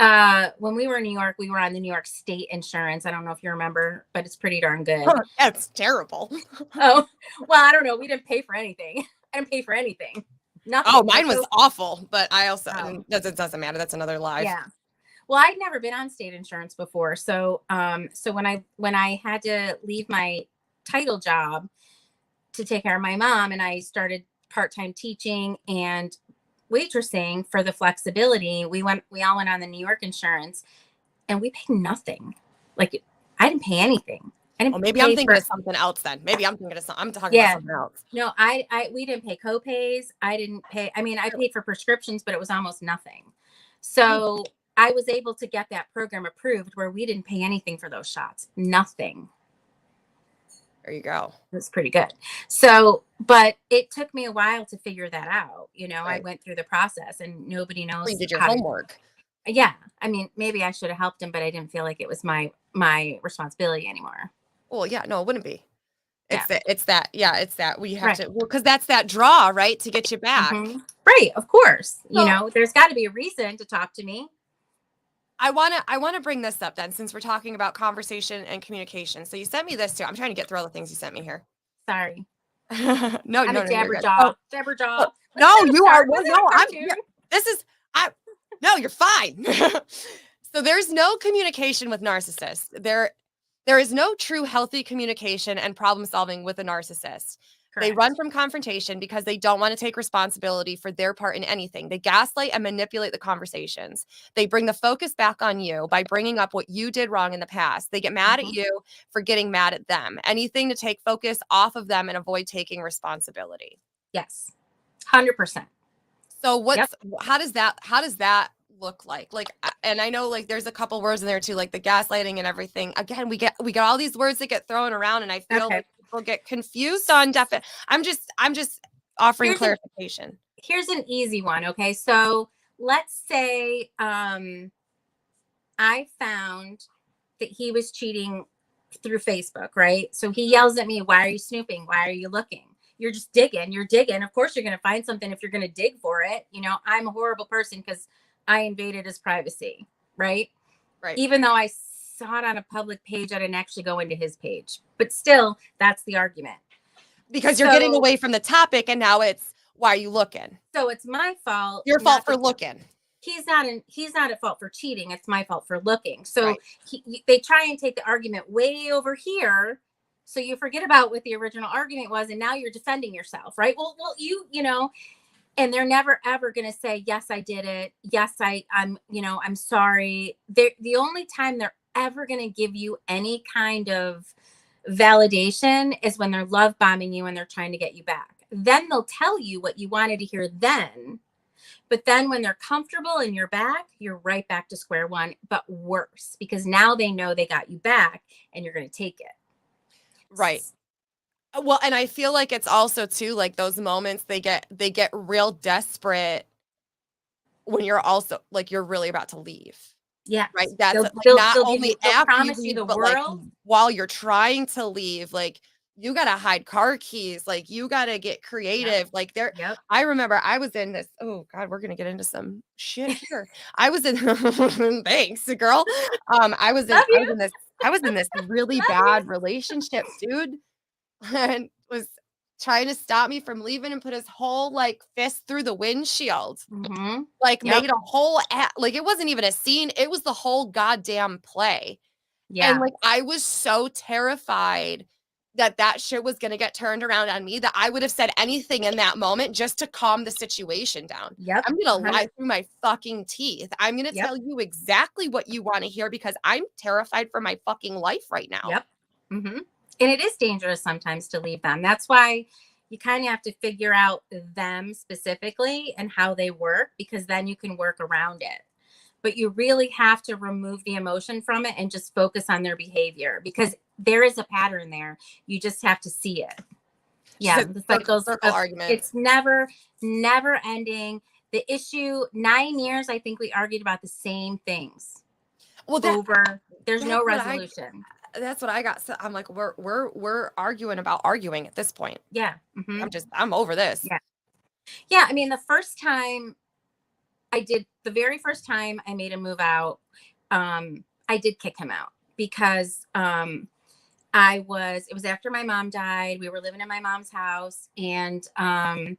when we were in New York, we were on the New York State insurance. I don't know if you remember, but it's pretty darn good. That's terrible. Oh, well, I don't know. We didn't pay for anything. I didn't pay for anything. Nothing. Oh, mine was awful, but I also, it doesn't matter. That's another life. Yeah. Well, I'd never been on state insurance before. So, so when I had to leave my title job to take care of my mom, and I started part-time teaching and waitressing for the flexibility, we all went on the New York insurance, and we paid nothing. Like I didn't pay anything. Maybe I'm thinking of something else then. Maybe I'm thinking of something. I'm talking about something else. No, we didn't pay co-pays. I didn't pay. I mean, I paid for prescriptions, but it was almost nothing. So I was able to get that program approved where we didn't pay anything for those shots. Nothing. There you go. It was pretty good. So, but it took me a while to figure that out. I Right. went through the process, and nobody Well, you knows did your how to. homework. Yeah. I mean, maybe I should have helped him, but I didn't feel like it was my responsibility anymore. Well, yeah, no, it wouldn't be. Yeah. It's that we have Right. to, well, because that's that draw, right? To get you back. Right. Of course. So There's got to be a reason to talk to me. I wanna bring this up then, since we're talking about conversation and communication. So you sent me this too. I'm trying to get through all the things you sent me here. Sorry. No, I'm no, a no, you're Deborah good. Jaw. Deborah Oh, Jaw. no, you are. Was Well, that no, a cartoon? this is, I, no, you're fine. So there's no communication with narcissists. There is no true healthy communication and problem solving with a narcissist. They Correct. run from confrontation because they don't want to take responsibility for their part in anything. They gaslight and manipulate the conversations. They bring the focus back on you by bringing up what you did wrong in the past. They get mad at you for getting mad at them. Anything to take focus off of them and avoid taking responsibility. Yes. 100%. So Yep. how does that look like? Like, and I know like there's a couple words in there too, like the gaslighting and everything. Again, we get all these words that get thrown around, and I feel Okay. like people get confused on definite. I'm just offering Here's clarification. here's an easy one. Okay. So let's say I found that he was cheating through Facebook, right? So he yells at me, "Why are you snooping? Why are you looking? You're just digging. You're digging. Of course, you're going to find something if you're going to dig for it. I'm a horrible person because I invaded his privacy, right? Right. Even though I saw it on a public page, I didn't actually go into his page. But still, that's the argument. Because you're getting away from the topic, and now it's, why are you looking? So it's my fault. Your fault for looking. He's not at fault for cheating. It's my fault for looking. So Right. they try and take the argument way over here. So you forget about what the original argument was, and now you're defending yourself, right? Well, and they're never ever going to say, "Yes, I did it. Yes, I'm sorry." The only time they're ever going to give you any kind of validation is when they're love bombing you and they're trying to get you back. Then they'll tell you what you wanted to hear then. But then when they're comfortable and you're back, you're right back to square one, but worse, because now they know they got you back and you're going to take it. Right. Well, and I feel like it's also too, like those moments they get real desperate when you're also like you're really about to leave. Yeah. Right. That's like they'll not only they'll after you promise you leave, the but like world. while you're trying to leave, like you gotta hide car keys, like you gotta get creative. Like I remember I was in this, oh God, we're gonna get into some shit here. I was in thanks, girl. I was in this really bad relationship, dude. And was trying to stop me from leaving and put his whole like fist through the windshield. Like made a whole like it wasn't even a scene, it was the whole goddamn play. And like I was so terrified that shit was gonna get turned around on me that I would have said anything in that moment just to calm the situation down. I'm gonna lie through my fucking teeth. I'm gonna tell you exactly what you want to hear because I'm terrified for my fucking life right now. And it is dangerous sometimes to leave them. That's why you kind of have to figure out them specifically and how they work, because then you can work around it. But you really have to remove the emotion from it and just focus on their behavior, because there is a pattern there. You just have to see it. Yeah, the cycles circle argument. It's never ending. The issue, 9 years, I think we argued about the same things. Well, there's no resolution. That's what I got. So I'm like, we're arguing about arguing at this point. Yeah. I'm over this. Yeah. I mean, the very first time I made him move out, I did kick him out because it was after my mom died. We were living in my mom's house, and I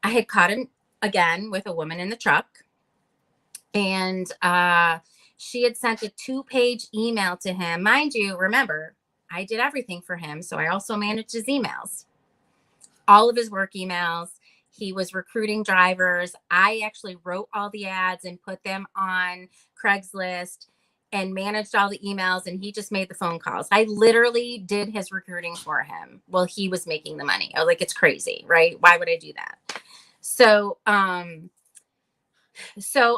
had caught him again with a woman in the truck. And she had sent a 2-page email to him. Mind you, remember, I did everything for him. So I also managed his emails, all of his work emails. He was recruiting drivers. I actually wrote all the ads and put them on Craigslist and managed all the emails. And he just made the phone calls. I literally did his recruiting for him while he was making the money. I was like, it's crazy, right? Why would I do that? So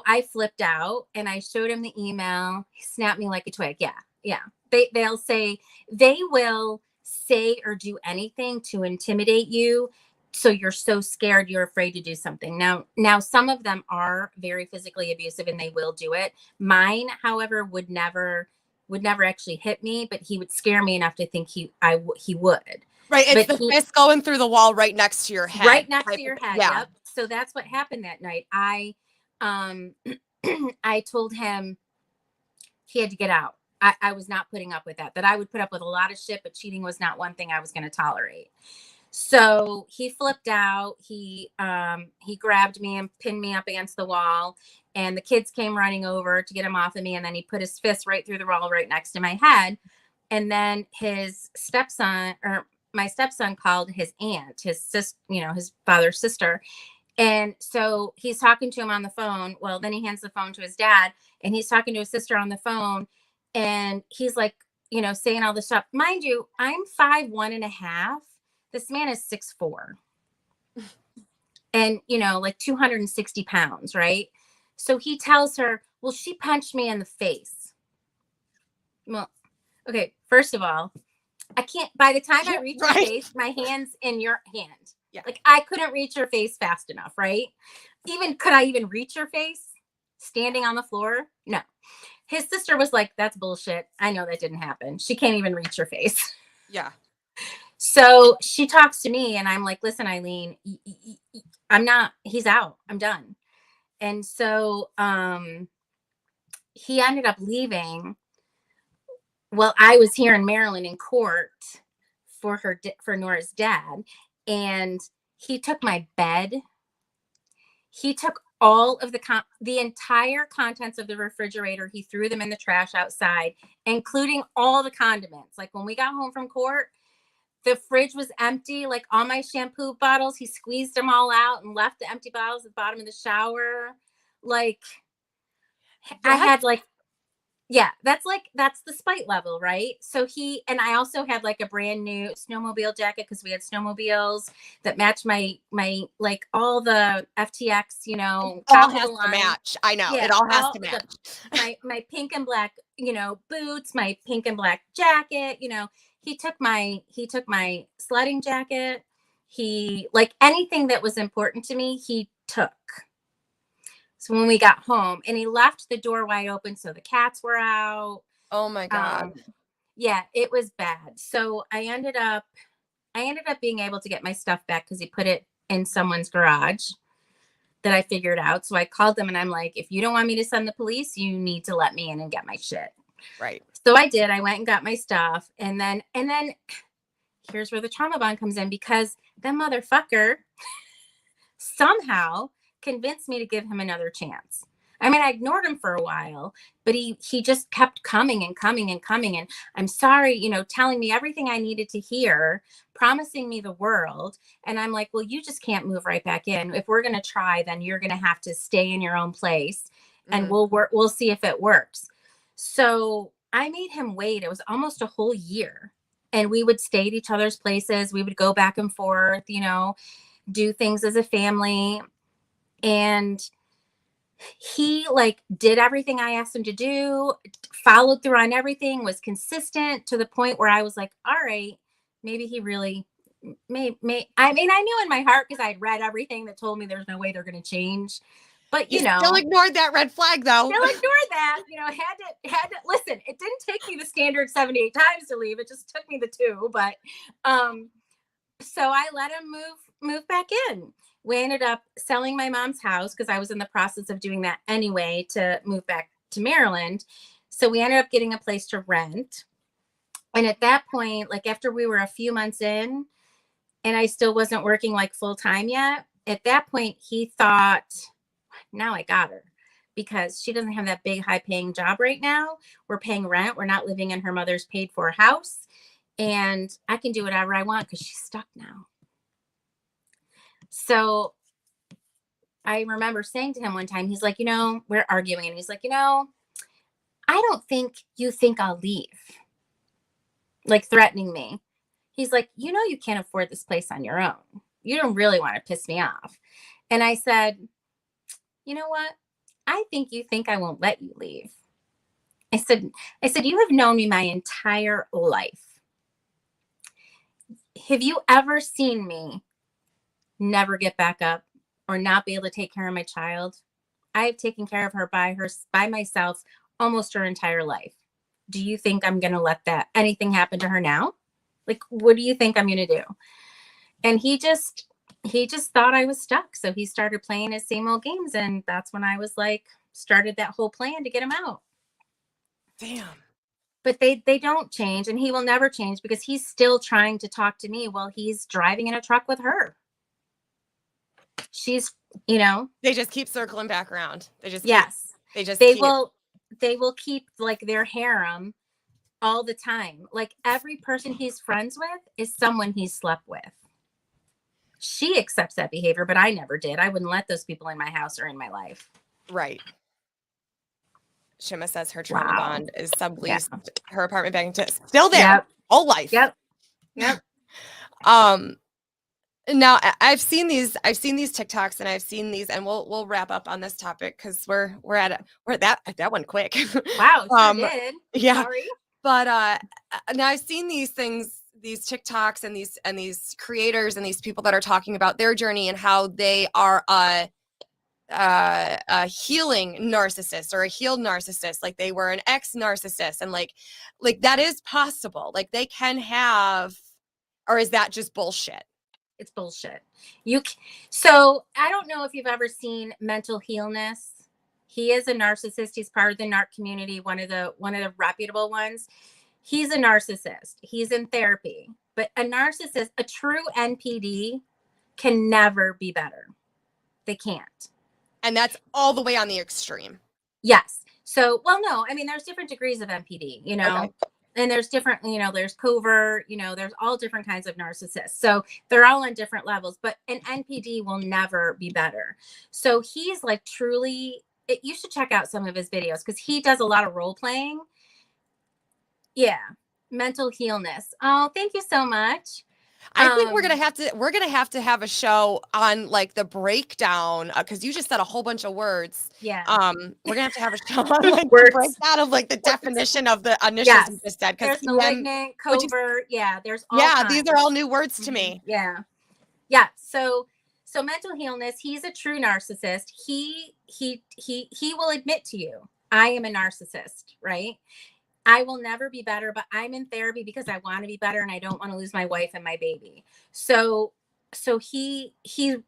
I flipped out and I showed him the email. He snapped me like a twig. Yeah. They'll say they will say or do anything to intimidate you. So you're so scared, you're afraid to do something. Now some of them are very physically abusive and they will do it. Mine, however, would never actually hit me, but he would scare me enough to think he would. Right. It's But the fist going through the wall right next to your head. right next to your head. Yeah. Yep. So that's what happened that night. I told him he had to get out. I was not putting up with that. That I would put up with a lot of shit, but cheating was not one thing I was going to tolerate. So he flipped out. He grabbed me and pinned me up against the wall, and the kids came running over to get him off of me. And then he put his fist right through the wall, right next to my head. And then his stepson, or my stepson, called his aunt, his sister, his father's sister. And so he's talking to him on the phone. Well, then he hands the phone to his dad, and he's talking to his sister on the phone. And he's like, saying all this stuff. Mind you, I'm 5'1.5". This man is 6'4". And, like 260 pounds, right? So he tells her, well, she punched me in the face. Well, okay, first of all, I can't, by the time I reach your face, my hand's in your hand. Yeah. Like, I couldn't reach your face fast enough, right? Could I even reach your face standing on the floor? No. His sister was like, that's bullshit. I know that didn't happen. She can't even reach your face. Yeah. So she talks to me, and I'm like, listen, Eileen, he's out. I'm done. And so he ended up leaving. Well, I was here in Maryland in court for Nora's dad. And he took my bed. He took all of the entire contents of the refrigerator. He threw them in the trash outside, including all the condiments. Like, when we got home from court, the fridge was empty. Like, all my shampoo bottles, he squeezed them all out and left the empty bottles at the bottom of the shower. Like, I had yeah, that's the spite level, right? So and I also had like a brand new snowmobile jacket, because we had snowmobiles that matched my like all the FTX, all has to match. I know. Yeah, it all has to match. My pink and black, boots, my pink and black jacket, he took my sledding jacket. He, like, anything that was important to me, he took. So when we got home, and he left the door wide open, so the cats were out. Oh my God. Yeah, it was bad. So I ended up being able to get my stuff back, because he put it in someone's garage that I figured out. So I called them, and I'm like, if you don't want me to send the police, you need to let me in and get my shit. Right. So I did. I went and got my stuff. And then here's where the trauma bond comes in, because that motherfucker somehow convinced me to give him another chance. I mean, I ignored him for a while, but he just kept coming and coming and coming. And I'm sorry, telling me everything I needed to hear, promising me the world. And I'm like, well, you just can't move right back in. If we're going to try, then you're going to have to stay in your own place, and we'll see if it works. So I made him wait. It was almost a whole year, and we would stay at each other's places. We would go back and forth, do things as a family. And he did everything I asked him to do, followed through on everything, was consistent to the point where I was like, all right, maybe he really may. I mean, I knew in my heart, because I'd read everything that told me there's no way they're going to change. But still ignored that red flag, though. Still ignored that. Had to listen. It didn't take me the standard 78 times to leave. It just took me the 2. But so I let him move back in. We ended up selling my mom's house, because I was in the process of doing that anyway, to move back to Maryland. So we ended up getting a place to rent. And at that point, after we were a few months in, and I still wasn't working full time yet, at that point he thought, now I got her, because she doesn't have that big high paying job right now. We're paying rent. We're not living in her mother's paid for house, and I can do whatever I want, because she's stuck now. So I remember saying to him one time, he's like, we're arguing, and he's like, I don't think you think I'll leave. Threatening me. He's like, you can't afford this place on your own. You don't really want to piss me off. And I said, you know what? I think you think I won't let you leave. I said, you have known me my entire life. have you ever seen me never get back up or not be able to take care of my child? I have taken care of her by myself almost her entire life. Do you think I'm going to let anything happen to her now? Like, what do you think I'm going to do? And he just thought I was stuck. So he started playing his same old games. And that's when I was like, started that whole plan to get him out. Damn. But they don't change, and he will never change because he's still trying to talk to me while he's driving in a truck with her. She's, they just keep circling back around. They will keep like their harem all the time. Like every person he's friends with is someone he's slept with. She accepts that behavior, but I never did. I wouldn't let those people in my house or in my life. Right. Shima says her trauma bond is subleased. Yeah. Her apartment back into still there. Yep. Whole life. Yep. Now I've seen these TikToks, and I've seen these, and we'll wrap up on this topic because we're at that one quick. Wow, sure did. Yeah. Sorry. But now I've seen these things, these TikToks, and these creators and these people that are talking about their journey and how they are a healing narcissist or a healed narcissist, like they were an ex-narcissist, and like that is possible. Like they can have, or is that just bullshit? It's bullshit. So I don't know if you've ever seen Mental Healness. He is a narcissist. He's part of the narc community, one of the reputable ones. He's a narcissist. He's in therapy. But a narcissist, a true NPD, can never be better. They can't. And that's all the way on the extreme. Yes. So, well, no, I mean, there's different degrees of NPD, okay. And there's different, there's covert, there's all different kinds of narcissists. So they're all on different levels, but an NPD will never be better. So he's like truly, you should check out some of his videos because he does a lot of role playing. Yeah. Mental Healness. Oh, thank you so much. I think we're gonna have to have a show on like the breakdown because you just said a whole bunch of words. Yeah. We're gonna have a show on like the breakdown of like the definition of the initials you just said. There's malignant, covert. There's all kinds. These are all new words to me. Yeah. So Mental Healness. He's a true narcissist. He will admit to you, I am a narcissist, right? I will never be better, but I'm in therapy because I want to be better and I don't want to lose my wife and my baby. So he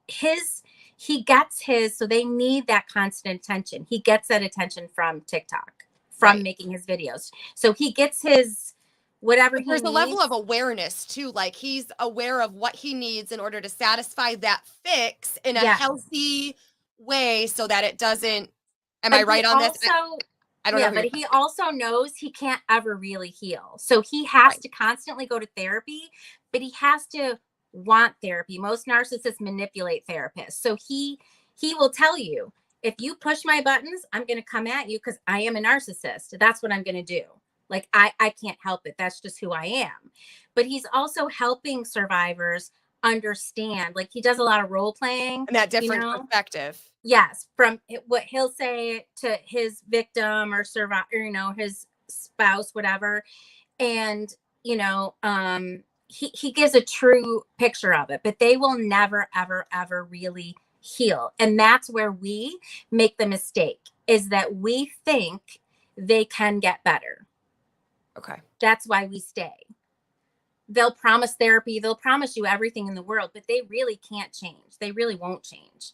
gets his, so they need that constant attention. He gets that attention from TikTok, from making his videos. So he gets his whatever he needs. There's a level of awareness too. Like he's aware of what he needs in order to satisfy that fix in a healthy way so that it doesn't, am I right on this? I don't know. But he also knows he can't ever really heal. So he has to constantly go to therapy, but he has to want therapy. Most narcissists manipulate therapists. So he will tell you, if you push my buttons, I'm going to come at you because I am a narcissist. That's what I'm going to do. Like, I can't help it. That's just who I am. But he's also helping survivors understand. Like, he does a lot of role playing. And that different perspective. Yes, from what he'll say to his victim or survivor, his spouse, whatever. And, he gives a true picture of it, but they will never, ever, ever really heal. And that's where we make the mistake, is that we think they can get better. Okay. That's why we stay. They'll promise therapy. They'll promise you everything in the world, but they really can't change. They really won't change.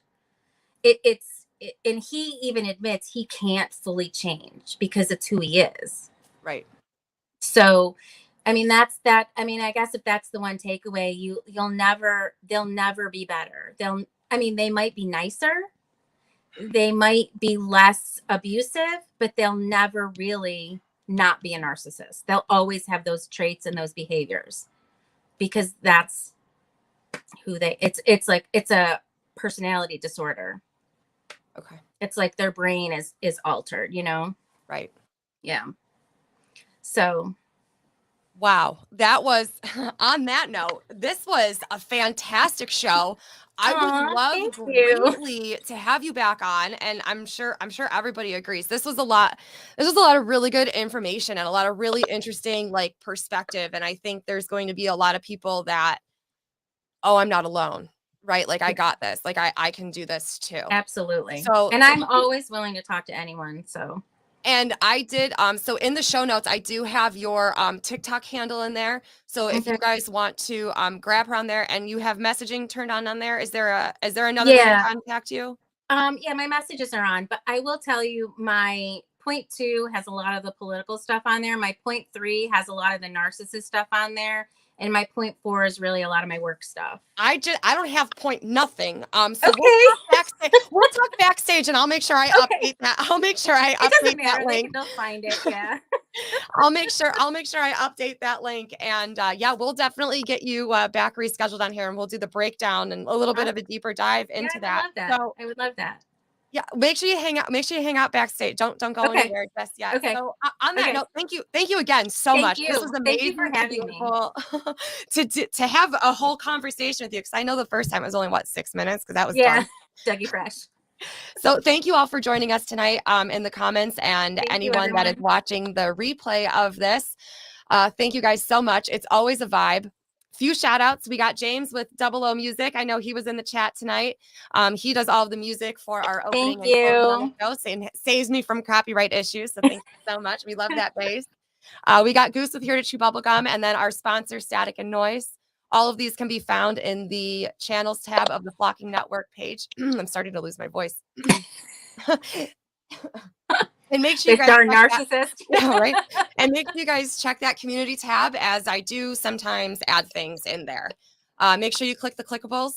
And he even admits he can't fully change because it's who he is. Right. So, I mean, I guess if that's the one takeaway, they'll never be better. They might be nicer. They might be less abusive, but they'll never really not be a narcissist. They'll always have those traits and those behaviors because that's who it's a personality disorder. Okay. It's like their brain is altered, Right. Yeah. So Wow. That was on that note, this was a fantastic show. I would Aw, love thank you. greatly to have you back on, and I'm sure everybody agrees. This was a lot of really good information and a lot of really interesting like perspective, and I think there's going to be a lot of people that, oh, I'm not alone, right? Like I got this. Like I can do this too. Absolutely. So And I'm always willing to talk to anyone. So and I did so in the show notes I do have your TikTok handle in there. So if okay. you guys want to grab her on there, and you have messaging turned on there, is there another way to Yeah. contact you? Yeah, my messages are on, but I will tell you my point two has a lot of the political stuff on there. My point three has a lot of the narcissist stuff on there. And my point four is really a lot of my work stuff. I don't have point nothing. So we'll Okay. talk backstage. We'll talk backstage, and I'll make sure I Okay. update that. I'll make sure I It update doesn't that matter. link. They'll find it. Yeah. I'll make sure I update that link, and yeah, we'll definitely get you back rescheduled on here, and we'll do the breakdown and a little bit of a deeper dive Yeah, into I would that. love that. So I would love that. yeah, make sure you hang out backstage. Don't go Okay. anywhere just yet. Okay. So on that Okay. note, thank you again so Thank much. This was you. Thank you for amazing to be having me. able to have a whole conversation with you, because I know the first time it was only 6 minutes, because that was Yeah. done. Dougie Fresh. So thank you all for joining us tonight in the comments, and Thank you, anyone that is everyone. watching the replay of this. Thank you guys so much. It's always a vibe. Few shout outs. We got James with Double O Music. I know he was in the chat tonight. He does all of the music for our Thank opening and closing on the you. show, and saves me from copyright issues. So thank you so much. We love that bass. We got Goose with Here to Chew Bubblegum, and then our sponsor, Static and Noise. All of these can be found in the channels tab of the Flocking Network page. I'm starting to lose my voice. And make sure you This guys darn check that. narcissist. Yeah, right. And make sure you guys check that community tab, as I do sometimes add things in there. Make sure you click the clickables,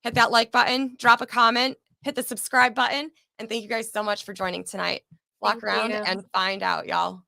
hit that like button, drop a comment, hit the subscribe button, and thank you guys so much for joining tonight. Walk Thank around you. and find out, y'all.